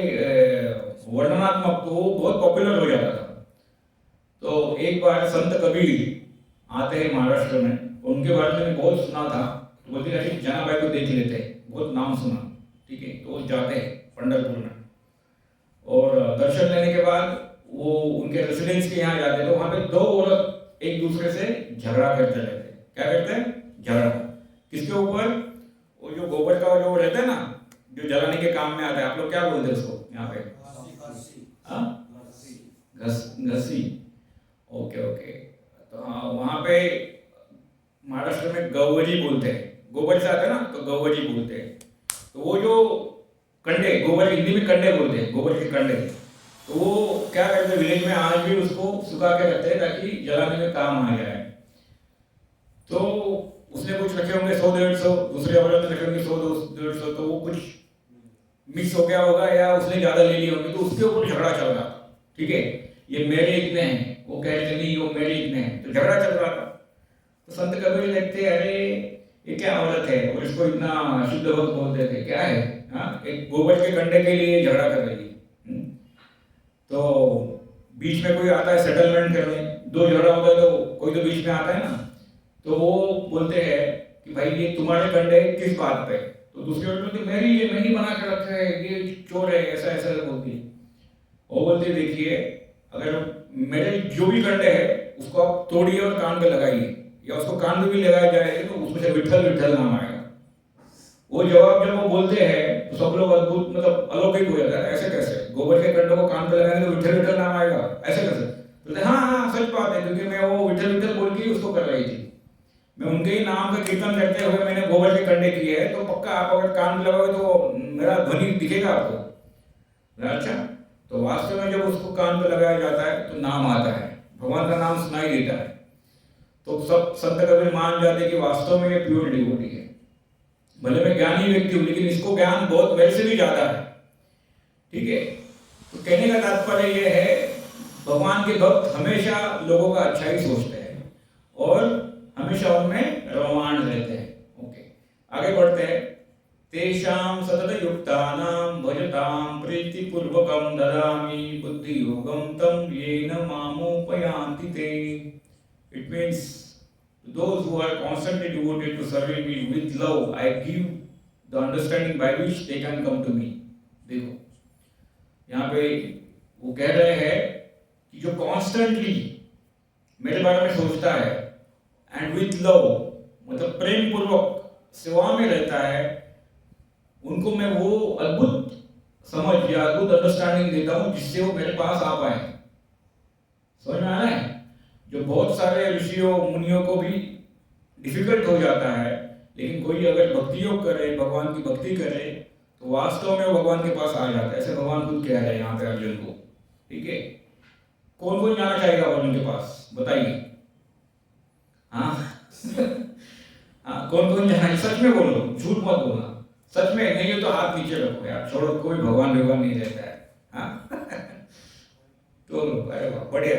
वर्णनात्मक, तो वो बहुत पॉपुलर हो जाता था। तो एक बार संत कबीर आते हैं महाराष्ट्र में, उनके बारे में बहुत सुना था। तो बोलते हैं जनाबाई को देख लेते हैं, बहुत नाम सुना। ठीक है, तो वो जाते हैं पंढरपुर में, और दर्शन लेने के बाद वो उनके रेसिडेंस के यहाँ जाते हैं। तो वहां पे दो औरत एक दूसरे से झगड़ा करते रहते हैं। क्या करते हैं? झगड़ा। किसके ऊपर? वो जो गोबर का जो रहता है ना, जो जलाने के काम में आता है, आप लोग क्या बोलते हैं उसको यहाँ पे? घसी। Okay okay. तो हाँ, वहां पे महाराष्ट्र में गौवरी बोलते हैं। गोबर से आता है ना, तो गौवरी बोलते हैं। तो वो जो कंडे, गोबर हिंदी में कंडे बोलते हैं, गोबर के कंडे, तो वो क्या करते हैं विलेज में आज भी उसको सुखा के रखते हैं ताकि जलाने में काम आ जाए। तो उसने कुछ रखे होंगे 100-150, दूसरे औरत ने रखे होंगे 100-150, तो वो कुछ मिक्स हो गया होगा या उसने ज्यादा ले लिए होंगे, तो उसके ऊपर झगड़ा चल रहा। ठीक है, ये मेरे इतने हैं, वो कह रहे थे नहीं वो मेरे इतने हैं, तो झगड़ा चल रहा था। तो संत कबीर देखते अरे ये क्या औरत है, और इसको इतना शुद्ध भक्त बोलते थे, क्या है? हाँ, एक गोबर के कंडे के लिए झगड़ा कर रही है। तो बीच में कोई आता है सेटलमेंट करने, दो झगड़ा होता है तो कोई तो बीच में आता है ना, तो वो बोलते हैं कि भाई ये तुम्हारे कंडे किस बात पे? तो दूसरी औरत बोलती मेरी, ये मैंने बना के रखा है, ये चोर है, ऐसा ऐसा बोलती है। वो बोलते देखिए, अगर मेरे जो भी कंडे है उसको आप तोड़िए और कान पे लगाइए, या उसको कान पे भी लगाया जाए तो उसमें से विठल विठल नाम आएगा। वो जवाब जब वो बोलते हैं तो सब लोग अद्भुत, मतलब अलौकिक हो जाता है। ऐसे कैसे? गोबर के कंडों को कान पे लगाएंगे तो विठल विठल नाम आएगा, ऐसे कैसे? बोलते हाँ हाँ सच बात है, क्योंकि मैं वो विठल विठल बोल के उसको कर रही थी। मैं उनके ही नाम का कीर्तन करते हुए मैंने गोबर के कंडे किए हैं, तो पक्का आप अगर कान में लगाओगे तो मेरा ध्वनि दिखेगा आपको। अच्छा, तो वास्तव में जब उसको कान पे लगाया जाता है तो नाम आता है, भगवान का नाम सुनाई देता है। तो सब संत कबीर मान जाते कि वास्तव में ये प्योर डिवोटी है। भले मैं ज्ञानी व्यक्ति हूं, लेकिन इसको ज्ञान बहुत मेरे से भी ज्यादा है। ठीक है, तो कहने का तात्पर्य यह है भगवान के भक्त हमेशा लोगों का अच्छा ही सोचते हैं और हमेशा उनमें रममाण रहते हैं। ओके, आगे बढ़ते हैं। तेषां सतत युक्तानां भजतां प्रीतिपूर्वकं ददामि बुद्धि योगं तं येन मामुपयान्ति ते। It means those who are constantly devoted to serving me with love, I give the understanding by which they can come to me. देखो, यहाँ पे वो कह रहे हैं कि जो कॉन्स्टेंटली मेरे बारे में सोचता है एंड विथ लव, मतलब प्रेम पूर्वक सेवा में रहता है, उनको मैं वो अद्भुत समझ या अद्भुत अंडरस्टैंडिंग देता हूँ जिससे वो मेरे पास आ पाए। समझ में आ रहा है? जो बहुत सारे ऋषियों मुनियों को भी डिफिकल्ट हो जाता है, लेकिन कोई अगर भक्ति योग करे, भगवान की भक्ति करे, तो वास्तव में वो भगवान के पास आ जाता है। ऐसे भगवान खुद कह रहे हैं यहाँ पे अर्जुन को। ठीक है, कौन कौन जाना चाहेगा अर्जुन के पास, बताइए। हाँ हाँ, कौन कौन जाना है? सच में बोलो, झूठ मत बोलना। सच में नहीं हो तो हाथ नीचे रखो यार, छोड़ो, कोई भगवान नहीं रहता है। हाँ तो अरे वाह, बढ़िया।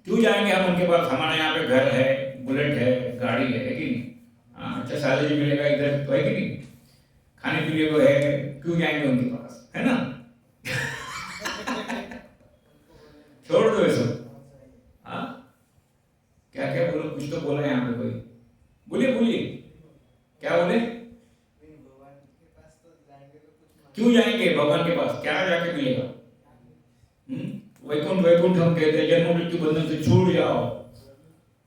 क्यों जाएंगे हम उनके पास? हमारे यहाँ पे घर है, बुलेट है, गाड़ी है कि नहीं? हाँ, अच्छा सैलरी मिलेगा इधर तो, है कि नहीं? खाने पीने को है, क्यों जाएंगे उनके पास, है ना? छोड़ दो ये सब। हाँ, क्या क्या बोलो, कुछ तो बोला यहाँ पे कोई, बोलिए बोलिए, क्या बोले? क्यों जाएंगे भगवान के पास? क्या जाके मिलेगा? वैकुंठ वैकुंठ हम कहते हैं, जन्म मृत्यु बंधन से छूट जाओ।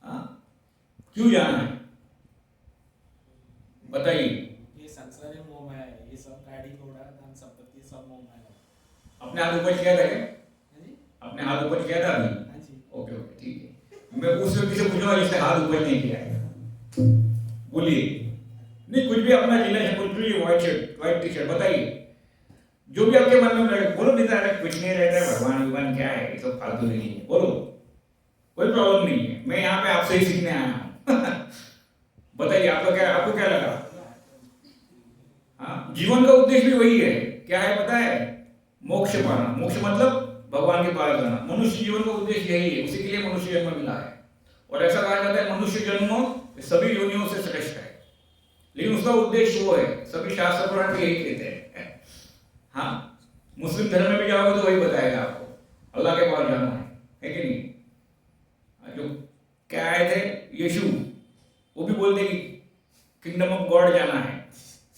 हाँ, क्यों जाना है बताइए? ये संसारी मोह है, ये सब गाड़ी घोड़ा धन संपत्ति सब मोह है। अपने हाथ ऊपर किया था क्या? हाँ जी, अपने हाथ ऊपर किया था अभी? हाँ जी। ओके ओके, ठीक है। मैं उस व्यक्ति से पूछूंगा जिसने हाथ ऊपर नहीं किया है, बोलिए। नहीं, कुछ भी अपना रिलेशन, कुछ भी white shirt, white T shirt, बताइए जो भी आपके मन में रहे, बोलो। नहीं था कुछ नहीं रहता है, भगवान क्या है, ये सब फालतू नहीं है, बोलो, कोई प्रॉब्लम नहीं है। मैं यहाँ पे आपसे ही सीखने आया हूँ। बताइए आपको क्या लगा? हाँ, जीवन का उद्देश्य भी वही है। क्या है पता है? मोक्ष पाना। मोक्ष मतलब भगवान के पास जाना। मनुष्य जीवन का उद्देश्य यही है, उसी के लिए मनुष्य जन्म मिला है। और ऐसा कहा जाता है मनुष्य जन्म सभी योनियों से श्रेष्ठ है, लेकिन उसका उद्देश्य वो है। सभी शास्त्र पुराण यही कहते हैं। हाँ, मुस्लिम धर्म में भी जाओगे तो वही बताएगा आपको, अल्लाह के पास जाना है कि नहीं? जो क्या आए थे यीशु, वो भी बोलते कि किंगडम ऑफ गॉड जाना है,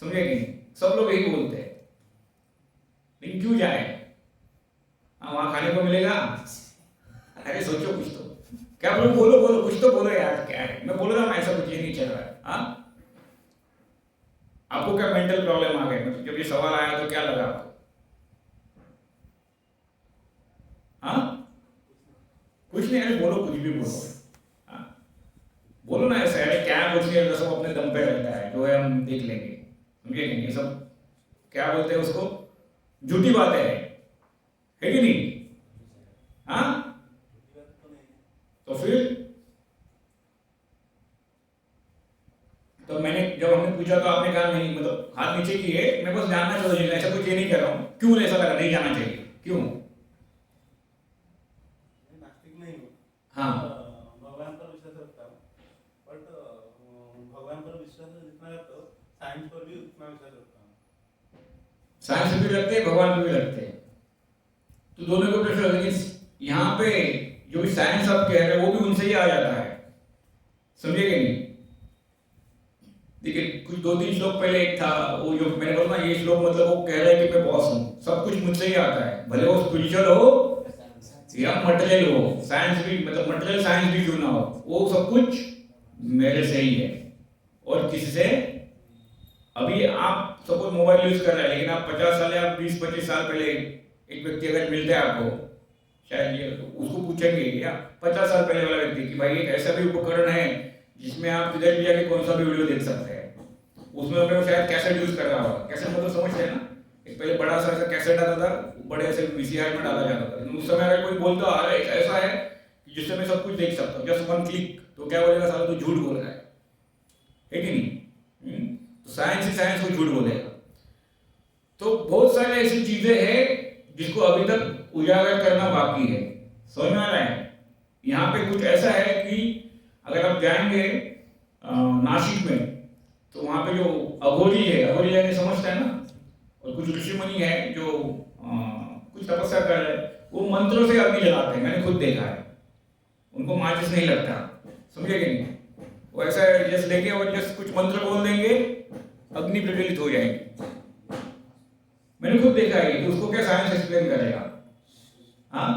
समझे कि नहीं? सब लोग यही बोलते हैं, लेकिन क्यों जाए? हाँ, वहां खाने को मिलेगा। अरे सोचो कुछ तो, क्या बोलो बोलो बोलो, कुछ तो बोलो यार, क्या है? मैं बोल रहा हूँ ऐसा कुछ ये नहीं चल रहा है। हाँ, आपको क्या मेंटल प्रॉब्लम आ गए? मतलब जब ये सवाल आया तो क्या लगा आपको? हाँ, कुछ नहीं, अरे बोलो, कुछ भी बोलो। हाँ, बोलो ना ऐसा, अरे क्या कुछ नहीं, सब अपने दम पे रहता है, जो है हम देख लेंगे, समझे कि नहीं? ये सब क्या बोलते हैं उसको, झूठी बातें है कि नहीं? हाँ, तो फिर तो मैंने जब हमने पूछा तो आपने कहा नहीं, मतलब हाथ नीचे किए। मैं बस जानना चाहता हूँ, ऐसा कुछ ये नहीं कर रहा हूँ, क्यों ऐसा लगा नहीं जाना चाहिए, क्यों? नास्तिक नहीं हूँ। हाँ, भगवान पर विश्वास रखता हूँ, बट भगवान पर विश्वास जितना रखता हूँ, साइंस पर भी उतना विश्वास रखता हूँ। साइंस भी रखते हैं, भगवान भी रखते हैं, तो दोनों को प्रश्न, लेकिन यहाँ पे जो भी साइंस आप कह रहे हैं वो भी उनसे ही आ जाता है, समझे कि नहीं? देखिए, कुछ 2-3 श्लोक पहले एक था, वो जो मैंने बोला ना, ये श्लोक मतलब वो कह रहा है कि मैं बॉस हूँ, सब कुछ मुझसे ही आता है, भले वो स्पिरिचुअल हो या मटेरियल हो, साइंस भी, मतलब मटेरियल साइंस भी क्यों ना हो, वो सब कुछ मेरे से ही है और किसी से। अभी आप सपोज मोबाइल यूज कर रहे हैं, लेकिन आप 50 साल या 20-25 साल पहले एक व्यक्ति अगर मिलते हैं आपको, शायद ये उसको पूछेंगे, या 50 साल पहले वाला व्यक्ति कि भाई एक ऐसा भी उपकरण है जिसमें आप किधर भी जाके कौन सा भी वीडियो देख सकते हैं, उसमें वो शायद कैसेट यूज कर रहा होगा। कैसेट मतलब समझते हैं ना, एक पहले बड़ा सा ऐसा कैसेट आता था, बड़े ऐसे वीसीआर में डाला जाता था। उस समय अगर कोई बोलता आ रहा है ऐसा है जिससे मैं सब कुछ देख सकता हूँ, जस्ट वन क्लिक, तो क्या बोलेगा, साला तो झूठ बोल रहा है कि नहीं? तो साइंस ही साइंस को झूठ बोलेगा। तो बहुत सारी ऐसी चीजें हैं जिसको अभी तक उजागर करना बाकी है, समझ में आ रहा है? यहाँ पे कुछ ऐसा है कि अगर आप जाएंगे नासिक में, तो वहाँ पे जो अघोरी है, अघोरी जाने समझता है ना, और कुछ ऋषि मुनि है जो कुछ तपस्या कर रहे हैं, वो मंत्रों से अग्नि जलाते हैं, मैंने खुद देखा है, उनको माचिस नहीं लगता, समझे कि नहीं? वो ऐसा जस्ट लेके और जस्ट कुछ मंत्र बोल देंगे, अग्नि प्रज्वलित हो जाएगी। मैंने खुद देखा है, तो उसको क्या साइंस एक्सप्लेन करेगा? हाँ,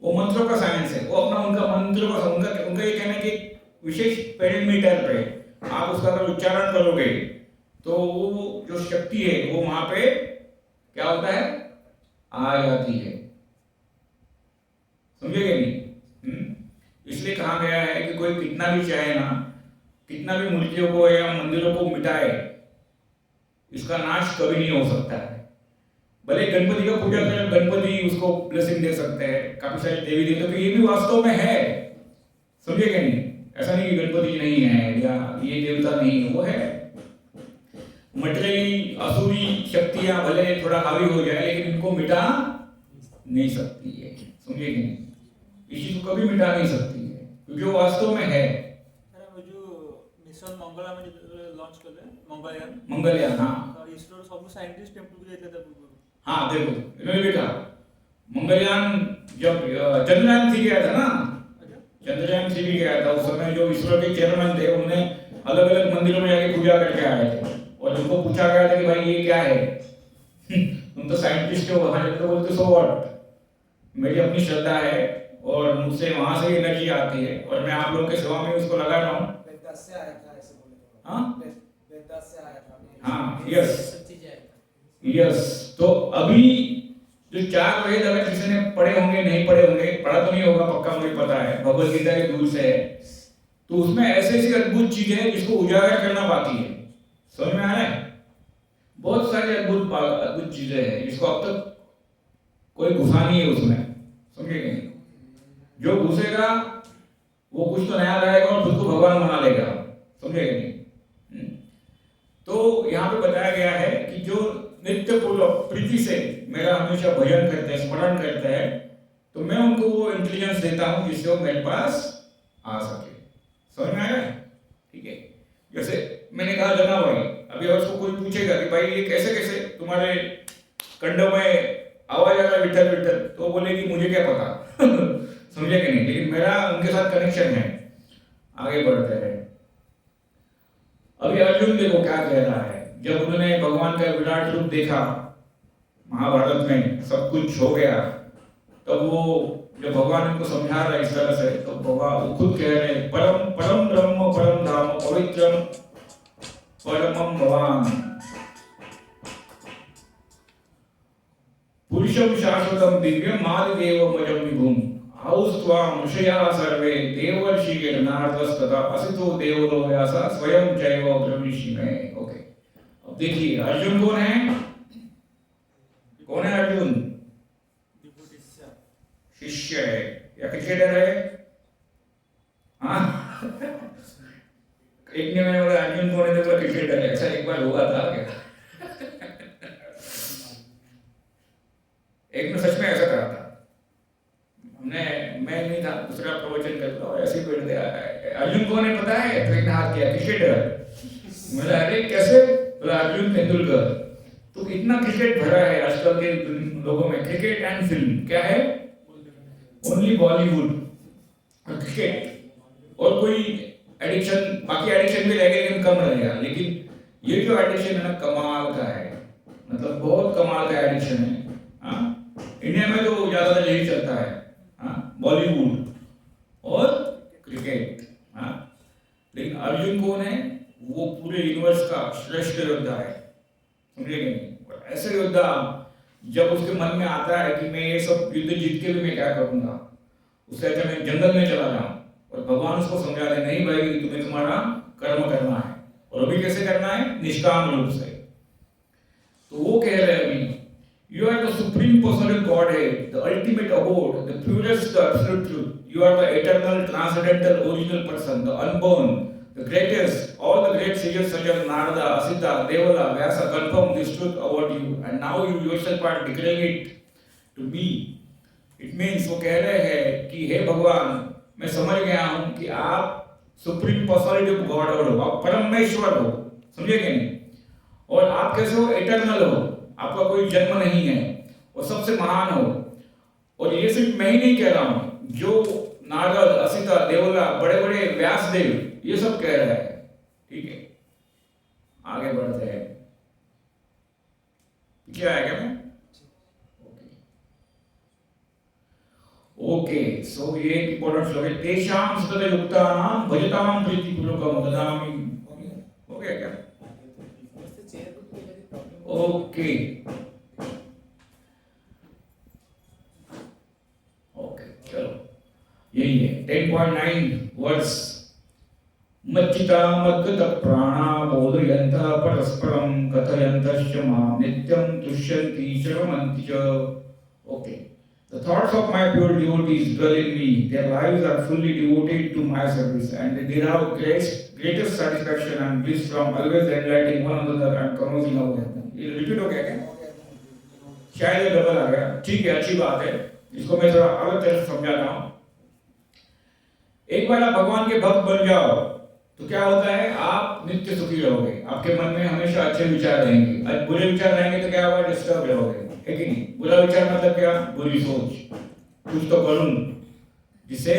वो मंत्रों का साइंस है, वो अपना उनका मंत्रों का, उनका ये कहना है कि विशेष पेरीमीटर पे आप उसका अगर उच्चारण करोगे तो वो जो शक्ति है वो वहां पे क्या होता है, आ जाती है। समझेगे नहीं? इसलिए कहा गया है कि कोई कितना भी चाहे ना, कितना भी मूर्तियों को या मंदिरों को मिटाए, इसका नाश कभी नहीं हो सकता है। भले गणपति का पूजा करें, गणपति उसको ब्लेसिंग दे सकते हैं, काफी सारे देवी देवता, तो ये भी वास्तव में है। समझेगा नहीं? ऐसा नहीं कि गणपति नहीं है या ये देवता नहीं है, वो है। मटेरियली असुरी शक्तियां भले थोड़ा हावी हो जाए, लेकिन इनको मिटा नहीं सकती है। समझेगे नहीं? इस चीज को कभी मिटा नहीं सकती है, क्योंकि वो वास्तव में है। मिशन मंगला में लॉन्च कर रहे हैं मंगलयान। मंगलयान, हाँ। इसरो सब साइंटिस्ट टेम्पल को जाते थे पूर्व। हाँ देखो, इन्होंने भी कहा मंगलयान जब चंद्रयान 3 गया था ना, चंद्रयान 3 भी गया था, उस समय जो इसरो के चेयरमैन थे उन्होंने अलग अलग मंदिरों में जाके पूजा करके आए थे, और उनको पूछा गया था कि भाई ये क्या है। तुम तो साइंटिस्ट हो, वहां जाकर बोलते सो व्हाट, मेरी अपनी श्रद्धा है और मुझसे वहां से एनर्जी आती है और मैं आप लोगों के सेवा में उसको लगा रहा हूँ। से आया था ऐसे बोले तो। हाँ वेदास से आया था। हाँ, यस। तो अभी जो 4 वेद अगर किसी ने पढ़े होंगे, नहीं पढ़े होंगे, पढ़ा तो नहीं होगा पक्का, मुझे पता है, भगवत गीता के दूर से है, तो उसमें ऐसी ऐसी अद्भुत चीजें हैं जिसको उजागर करना बाकी है। समझ में आ रहा है? बहुत सारी अद्भुत चीजें हैं जिसको अब तक कोई घुसा नहीं है उसमें। समझेंगे? जो घुसेगा वो कुछ तो नया लाएगा और खुद को भगवान बना लेगा। समझेगा नहीं? तो यहाँ पे बताया गया है कि जो नित्य पूर्वक प्रीति से मेरा हमेशा भजन करते हैं, स्मरण करते हैं, तो मैं उनको वो इंटेलिजेंस देता हूँ जिससे वो मेरे पास आ सके। समझ में आया? ठीक है। जैसे मैंने कहा जना भाई, अभी और उसको कोई पूछेगा कि भाई ये कैसे कैसे तुम्हारे कंडों में आवाज आ रहा है विठल विठल, तो वो बोलेगी मुझे क्या पता। समझे कि नहीं? लेकिन मेरा उनके साथ कनेक्शन है। आगे बढ़ते हैं। अभी अर्जुन देखो क्या कह रहा है, जब उन्होंने भगवान का विराट रूप देखा, महाभारत में सब कुछ हो गया, तब वो जब भगवान इनको समझा रहा है इस तरह से, तो भगवान वो खुद कह रहे हैं परम परम ब्रह्म परम धाम पवित्रम परमम भवान पुरुषम शाश्वतम दिव्यम आदिदेव मजम विभुम आउस्त्वाम ऋषया सर्वे देवर्षि गणार्दस्तथा असितो देवलो व्यासा स्वयं चैव ब्रह्मिषि में। ओके, अब देखिए अर्जुन कौन है? कौन है अर्जुन? शिष्य है या क्रिकेटर है? हाँ। एक ने मैंने बोला अर्जुन कौन है, तो बोला क्रिकेटर है। ऐसा एक बार हुआ था क्या? एक ने सच में ऐसा करा था। मैं नहीं था, दूसरा प्रवचन करता और ऐसे बोल दिया अर्जुन कौन है पता है? तो एक ने हाथ किया क्रिकेटर। बोला अरे कैसे? बोला अर्जुन तेंदुलकर। तो इतना क्रिकेट भरा है आजकल के लोगों में, क्रिकेट एंड फिल्म क्या है? ओनली बॉलीवुड और क्रिकेट, और कोई एडिक्शन, बाकी एडिक्शन भी रहेगा लेकिन कम रहेगा। लेकिन ये जो एडिक्शन है ना, कमाल का है, मतलब बहुत कमाल का एडिक्शन है। हाँ, इंडिया में तो ज्यादातर यही चलता है, हाँ, बॉलीवुड और क्रिकेट। हाँ, लेकिन अर्जुन कौन है? वो पूरे यूनिवर्स का श्रेष्ठ योद्धा है। समझेंगे नहीं? और ऐसे योद्धा जब उसके मन में आता है कि मैं ये सब युद्ध जीत के भी मैं क्या करूंगा, उससे अच्छा मैं जंगल में चला जाऊं, और भगवान उसको समझा दे नहीं भाई तुम्हें तुम्हारा कर्म करना है, और अभी कैसे करना है? निष्काम रूप से। तो वो कह रहे हैं अभी you are the supreme personal Godhead, the ultimate abode, the purest, the absolute truth. You are the eternal, transcendental, original person, the unborn, the greatest. All the great sages such as Narada, Asita, Devala, Vyasa confirm this truth about you, and now you yourself are declaring it to me. It means वो कह रहे हैं कि हे भगवान, मैं समझ गया हूँ कि आप सुप्रीम पर्सनालिटी ऑफ गॉड हो, आप परमेश्वर हो। समझे कि नहीं? और आप कैसे हो? इटर्नल हो, आपका कोई जन्म नहीं है, और सबसे महान हो। और ये सिर्फ मैं ही नहीं कह रहा हूं, जो नारद, असिता, देवला, बड़े बड़े व्यासदेव ये सब कह रहे हैं। ठीक है, आगे बढ़ते हैं। क्या है क्या मैं? ओके, सो ये इंपॉर्टेंट श्लोक है। तेषां सतत युक्तानां भजतां प्रीतिपूर्वकं ददामि। हो गया क्या? ओके ओके, चलो यही है 10.9 वर्ड्स। मच्चिता मद्गत प्राणा बोधयन्त परस्परं कथयन्तश्च मां नित्यं तुष्यन्ति च रमन्ति च। Okay, the thoughts of my pure devotees dwell in me. Their lives are fully devoted to my service, and they derive greatest satisfaction and bliss from always enlightening one another and conversing about them. ये रिपीट हो गया क्या? शायद ये डबल आ गया। ठीक है, अच्छी बात है। इसको मैं थोड़ा अलग तरह से समझाता हूँ। एक बार आप भगवान के भक्त बन जाओ तो क्या होता है, आप नित्य सुखी रहोगे। आपके मन में हमेशा अच्छे विचार रहेंगे। बुरे विचार रहेंगे तो क्या होगा, डिस्टर्ब रहोगे, है कि नहीं? बुरा विचार मतलब क्या, बुरी सोच, कुछ तो करूं जिससे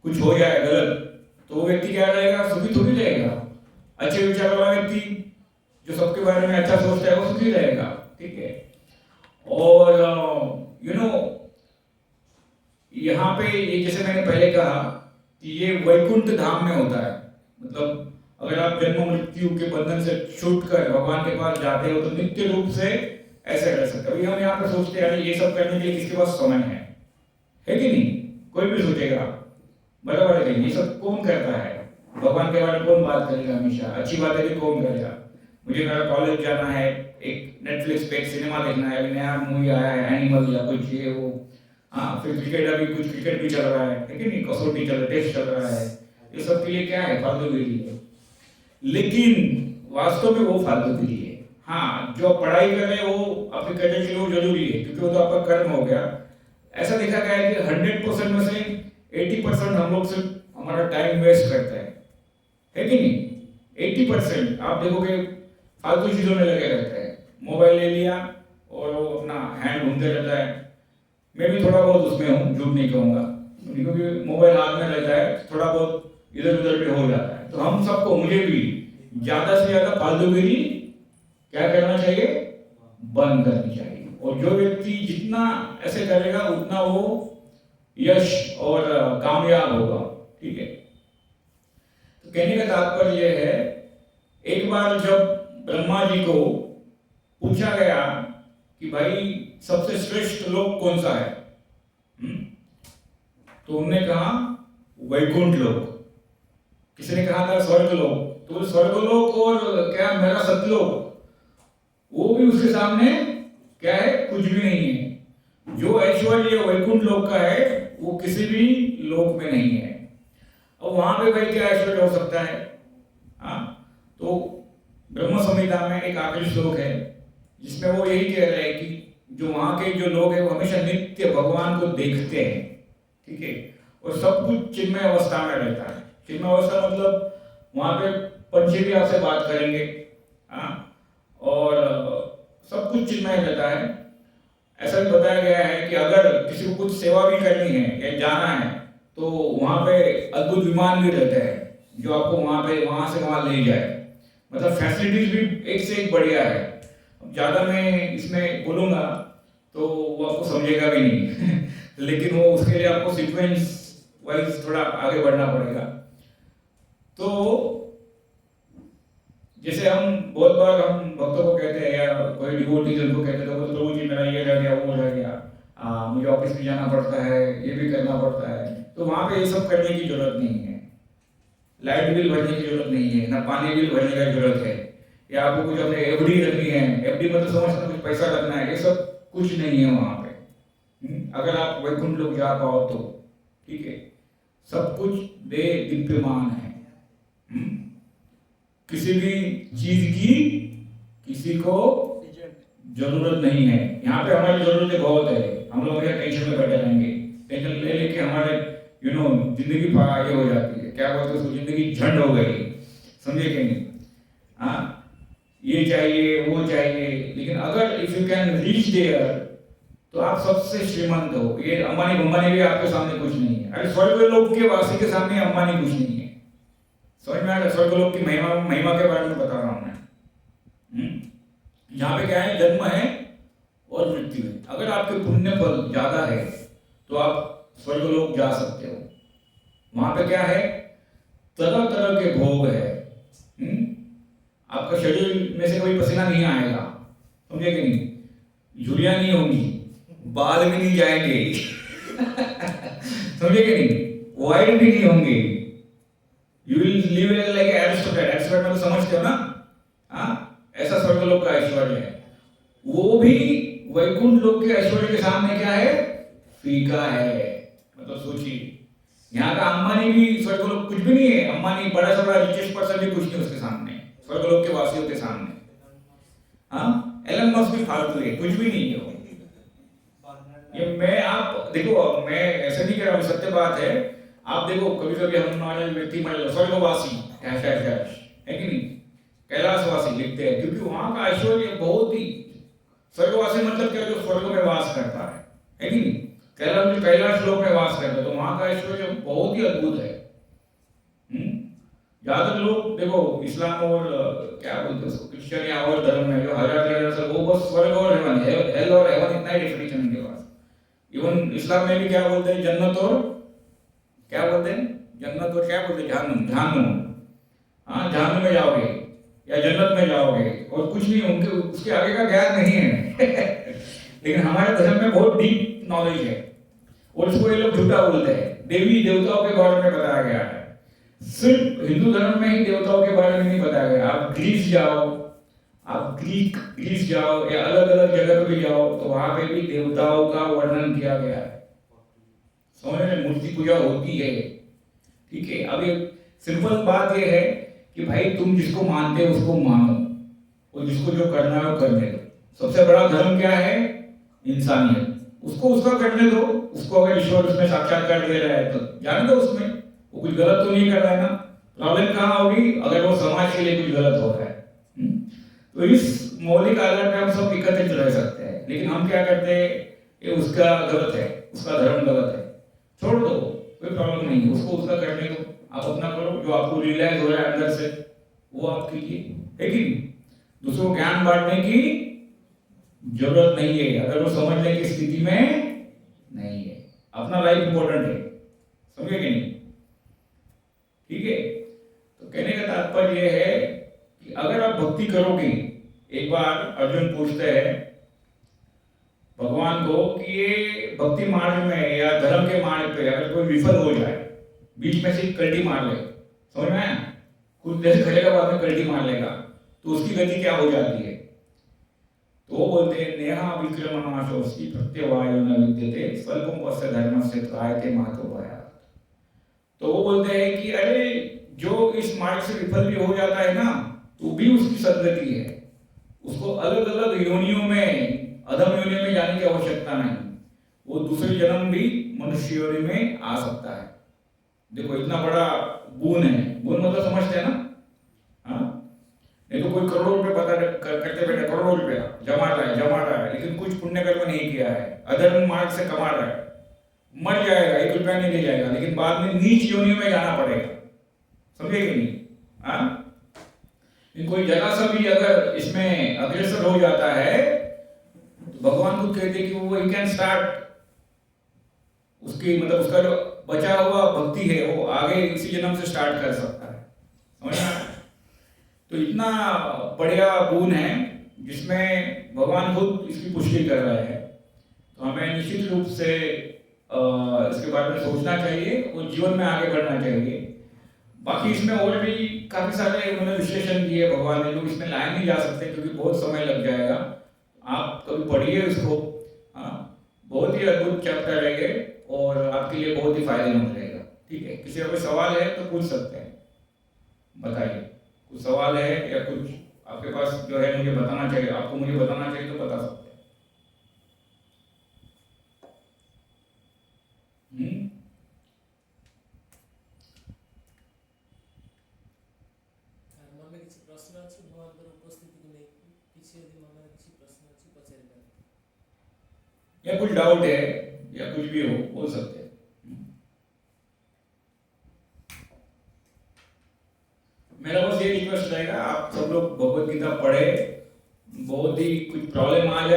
कुछ हो जाए गलत, तो वो व्यक्ति क्या रहेगा, सुखी थोड़ी रहेगा। अच्छे विचार वाला व्यक्ति जो सबके बारे में अच्छा सोचता है वो सुखी रहेगा, ठीक है। और यहाँ पे ये जैसे मैंने पहले कहा कि ये वैकुंठ धाम में होता है। मतलब अगर आप जन्म मृत्यु के बंधन से छूटकर भगवान के पास जाते हो तो नित्य रूप से ऐसे रह सकते। अभी हम यहाँ पे सोचते हैं ये सब करने के लिए किसके पास समय है कि नहीं? कोई भी सोचेगा, बराबर है, ये सब कौन करता है? भगवान के बारे में कौन बात करेगा? हमेशा अच्छी बातें भी कौन करेगा? मुझे मेरा कॉलेज जाना है, एक नेटफ्लिक्स पे एक सिनेमा देखना है, अभी नया मूवी आया है एनिमल या कुछ ये वो, हाँ, फिर क्रिकेट, अभी कुछ क्रिकेट भी चल रहा है कि नहीं, कसौटी चल रहा है, टेस्ट चल रहा है। ये सब के लिए क्या है, फालतूगिरी है। लेकिन वास्तव में वो फालतूगिरी है। हाँ, जो पढ़ाई कर रहे हैं वो आपके करने के लिए वो जरूरी है, क्योंकि वो तो आपका कर्म हो गया। ऐसा देखा गया है कि 100% में से 80% हम लोग सिर्फ हमारा टाइम वेस्ट करते हैं, कि नहीं? 80% आप देखोगे फालतू चीजों में लगे रहते हैं। मोबाइल ले लिया और वो अपना हैंड घूमते रहता है। मैं भी थोड़ा बहुत उसमें हूँ, झूठ नहीं कहूँगा, क्योंकि मोबाइल हाथ में रहता है, थोड़ा बहुत इधर उधर भी हो जाता है। तो हम सबको, मुझे भी ज्यादा से ज्यादा फालतूगिरी क्या करना चाहिए, बंद करनी चाहिए। और जो व्यक्ति जितना ऐसे करेगा उतना वो यश और कामयाब होगा, ठीक है। तो कहने का तात्पर्य यह है, एक बार जब ब्रह्मा जी को पूछा गया कि भाई सबसे श्रेष्ठ लोक कौन सा है, तो उन्होंने कहा वैकुंठ लोक। किसी ने कहा था स्वर्ग लोक, तो स्वर्ग लोक और क्या मेरा सतलोक, वो भी उसके सामने क्या है, कुछ भी नहीं है। जो ऐश्वर्य वैकुंठ लोक का है वो किसी भी लोक में नहीं है। और वहां पे भाई क्या ऐश्वर्य हो सकता है? हाँ, तो ब्रह्म संहिता में एक आखिरी श्लोक है जिसमें वो यही कह रहे हैं कि जो वहां के जो लोग हैं वो हमेशा नित्य भगवान को देखते हैं, ठीक है। और सब कुछ चिन्मय अवस्था में रहता है। चिन्मय अवस्था मतलब वहां पे पंछी भी आपसे बात करेंगे, हाँ, और सब कुछ चिन्मय रहता है। ऐसा भी बताया गया है कि अगर किसी को कुछ सेवा भी करनी है या जाना है तो वहां पे अद्भुत विमान भी रहते हैं जो आपको वहां से वहां ले जाए। मतलब फैसिलिटीज भी एक से एक बढ़िया है। ज्यादा मैं इसमें बोलूंगा तो वो आपको समझेगा भी नहीं लेकिन वो उसके लिए आपको सीक्वेंस वाइज थोड़ा आगे बढ़ना पड़ेगा। तो जैसे हम बहुत बार हम भक्तों को कहते हैं या कोई डिवोटी जिनको कहते हैं तो प्रभु जी मेरा ये रह गया वो रह गया, मुझे ऑफिस भी जाना पड़ता है, ये भी करना पड़ता है। तो वहां पे ये सब करने की जरूरत नहीं है। लाइट बिल भरने की जरूरत नहीं है, ना पानी बिल भरने की जरूरत है, या आपको कुछ अपने एफडी रखनी है, एफडी मतलब समझना कुछ पैसा रखना है, ये सब कुछ नहीं है वहां पे। अगर आप वैकुंठ लोग जा पाओ तो ठीक है, सब कुछ दे दिव्यमान है। किसी भी चीज की किसी को जरूरत नहीं है। यहाँ पे हमारी जरूरतें बहुत है, हम लोग टेंशन में बैठे रहेंगे, टेंशन ले लेके हमारे जिंदगी ये हो जाती है, क्या बोलते हैं उसको, जिंदगी झंड हो गई, समझे कि नहीं? हाँ, ये चाहिए वो चाहिए, लेकिन अगर if you can reach there तो आप सबसे श्रीमंत हो। ये अंबानी भी आपके सामने कुछ नहीं है। अरे स्वर्ग लोक के वासी के सामने अंबानी कुछ नहीं है। समझ में आ गया? स्वर्ग लोक की महिमा के बारे में बता रहा हूं मैं। यहाँ पे क्या है, जन्म है और मृत्यु है। अगर आपके पुण्य फल ज्यादा है तो आप स्वर्ग लोक जा सकते हो। वहां पे क्या है, तरह तरह के भोग है। आपका शरीर में से कोई पसीना नहीं आएगा, समझे कि नहीं? झुर्रियां नहीं होंगी, बाल भी नहीं जाएंगे समझे कि नहीं? वाइड भी नहीं होंगे। You will live like aristocrat. Aristocrat मतलब समझते हो ना? हाँ, ऐसा स्वर्गलोक का ऐश्वर्य है। वो भी वैकुंठ लोक के ऐश्वर्य के सामने क्या है? फीका है। मतलब सोचिए, यहाँ का अंबानी भी स्वर्गलोक कुछ भी नहीं है। अंबानी बड़ा सा बड़ा रिचेस्ट पर्सन भी कुछ नहीं उसके सामने, स्वर्गलोक के वासियों के सामने। हाँ, एलन मस्क भी फालतू है, कुछ भी नहीं है वो। ये मैं आप देखो, मैं ऐसे नहीं कह रहा हूँ, सत्य बात है। आप देखो, कभी कभी हमारे व्यक्ति स्वर्गवासी है कि नहीं, कैलाशवासी लिखते हैं, क्योंकि वहां का ऐश्वर्य बहुत ही, स्वर्गवासी मतलब क्या, जो स्वर्ग में वास करता है कि नहीं? कैलाश लोक में वास करता है, तो वहां का ऐश्वर्य बहुत ही अद्भुत है। ज्यादातर लोग देखो इस्लाम और क्या बोलते हैं उसको, क्रिश्चियन या और धर्म में जो हजार वो बस स्वर्ग और हेवन, हेल और हेवन इतना ही डिफरेंस है उनके पास। इवन इस्लाम में भी क्या बोलते हैं, जन्नत और क्या बोलते हैं, जन्नत और क्या बोलते हैं, जहन्नुम। जहन्नुम, हाँ, जहन्नुम में जाओगे या जन्नत में जाओगे, और कुछ नहीं, उनके उसके आगे का ज्ञान नहीं है लेकिन हमारे धर्म में बहुत डीप नॉलेज है, और इसको ये लोग झूठा बोलते हैं। देवी देवताओं के बारे में बताया गया है, सिर्फ हिंदू धर्म में ही देवताओं के बारे में नहीं बताया गया। आप ग्रीस जाओ, आप ग्रीस जाओ या अलग अलग जगह पे भी जाओ, तो वहां पे भी देवताओं का वर्णन किया गया है। समझ रहे, मूर्ति पूजा होती है, ठीक है। अब एक सिंपल बात यह है कि भाई तुम जिसको मानते हो उसको मानो, और जिसको जो करना है वो करने दो। सबसे बड़ा धर्म क्या है? इंसानियत। उसको उसका करने दो। उसको अगर ईश्वर उसमें साक्षात्कार दे रहा है तो जाने दो उसमें, वो कुछ गलत तो नहीं कर रहा है ना। प्रॉब्लम कहाँ होगी? अगर वो समाज के लिए कुछ गलत हो रहा है। तो इस मौलिक आधार पर हम सब एकत्रित रह सकते हैं, लेकिन हम क्या करते हैं, ये उसका गलत है, उसका धर्म गलत है, छोड़ दो, कोई प्रॉब्लम नहीं है, उसको उसका करने दो, आप अपना करो। जो आपको रियलाइज हो रहा है अंदर से वो आप कीजिए, है कि नहीं? दूसरों को ज्ञान बांटने की जरूरत नहीं है अगर वो समझने की स्थिति में नहीं है। अपना लाइफ इंपॉर्टेंट है, समझे कि नहीं? ठीक है। तो कहने का तात्पर्य यह है कि अगर आप भक्ति करोगे, एक बार अर्जुन पूछते हैं भगवान को कि ये भक्ति मार्ग में या धर्म के मार्ग पे अगर कोई विफल हो जाए, बीच में से कल्टी मार ले, समझ में आया? कुछ देर चलेगा, बाद में कल्टी मार लेगा, तो उसकी गति क्या हो जाती है? तो वो बोलते हैं नेहा विक्रमनाशोस्ति प्रत्यवायो न विद्यते स्वल्पम वस्य धर्मस्य त्रायते महतो भयात्। तो वो बोलते हैं कि अरे जो इस मार्ग से विफल भी हो जाता है ना, तो भी उसकी सदगति है, उसको अलग अलग योनियों में, अधम योनि में जाने की आवश्यकता नहीं, वो दूसरे जन्म भी मनुष्य योनि में आ सकता है। देखो इतना बड़ा गुण है, गुण मतलब समझते हैं ना? हाँ, नहीं तो कोई करोड़ों रुपए पता करते बैठे, करोड़ों रुपया जमा रहा है, लेकिन कुछ पुण्य कर्म नहीं किया है, अधर्म मार्ग से कमा रहा है, मर जाएगा, 1 रुपया नहीं ले जाएगा, लेकिन बाद में नीच योनियों में जाना पड़ेगा, समझे कि नहीं? हाँ, कोई जगह सा भी अगर इसमें अग्रसर हो जाता है तो भगवान खुद कहते हैं कि वो ही कैन स्टार्ट, उसकी मतलब उसका जो बचा हुआ भक्ति है वो आगे इसी जन्म से स्टार्ट कर सकता है, समझना? तो इतना बढ़िया गुण है जिसमें भगवान खुद इसकी पुष्टि कर रहे हैं। तो हमें निश्चित रूप से इसके बारे में सोचना चाहिए और जीवन में आगे बढ़ना चाहिए। बाकी इसमें और भी काफी सारे उन्होंने विश्लेषण किए भगवान ने, लोग इसमें लाए नहीं जा सकते क्योंकि बहुत समय लग जाएगा। आप कभी पढ़िए इसको, बहुत ही अद्भुत चैप्टर है ये और आपके लिए बहुत ही फायदेमंद रहेगा। ठीक है, किसी का कोई सवाल है तो पूछ सकते हैं, बताइए। कुछ सवाल है या कुछ आपके पास जो है मुझे बताना चाहिए, आपको मुझे बताना चाहिए तो बता सकते हैं। मନରେ କିଛି ପ୍ରଶ୍ନ ଅଛି ଭଗବାନଙ୍କର ଉପସ୍ଥିତିକୁ ନେଇକି? କିଛି ଯଦି ମନରେ କିଛି ପ୍ରଶ୍ନ ଅଛି ପଚାରିପାରିବେ। या कुछ डाउट है या कुछ भी हो बोल सकते हैं। मेरा बस ये रिक्वेस्ट रहेगा, आप सब लोग भगवत गीता पढ़े, बहुत ही कुछ प्रॉब्लम आ जाए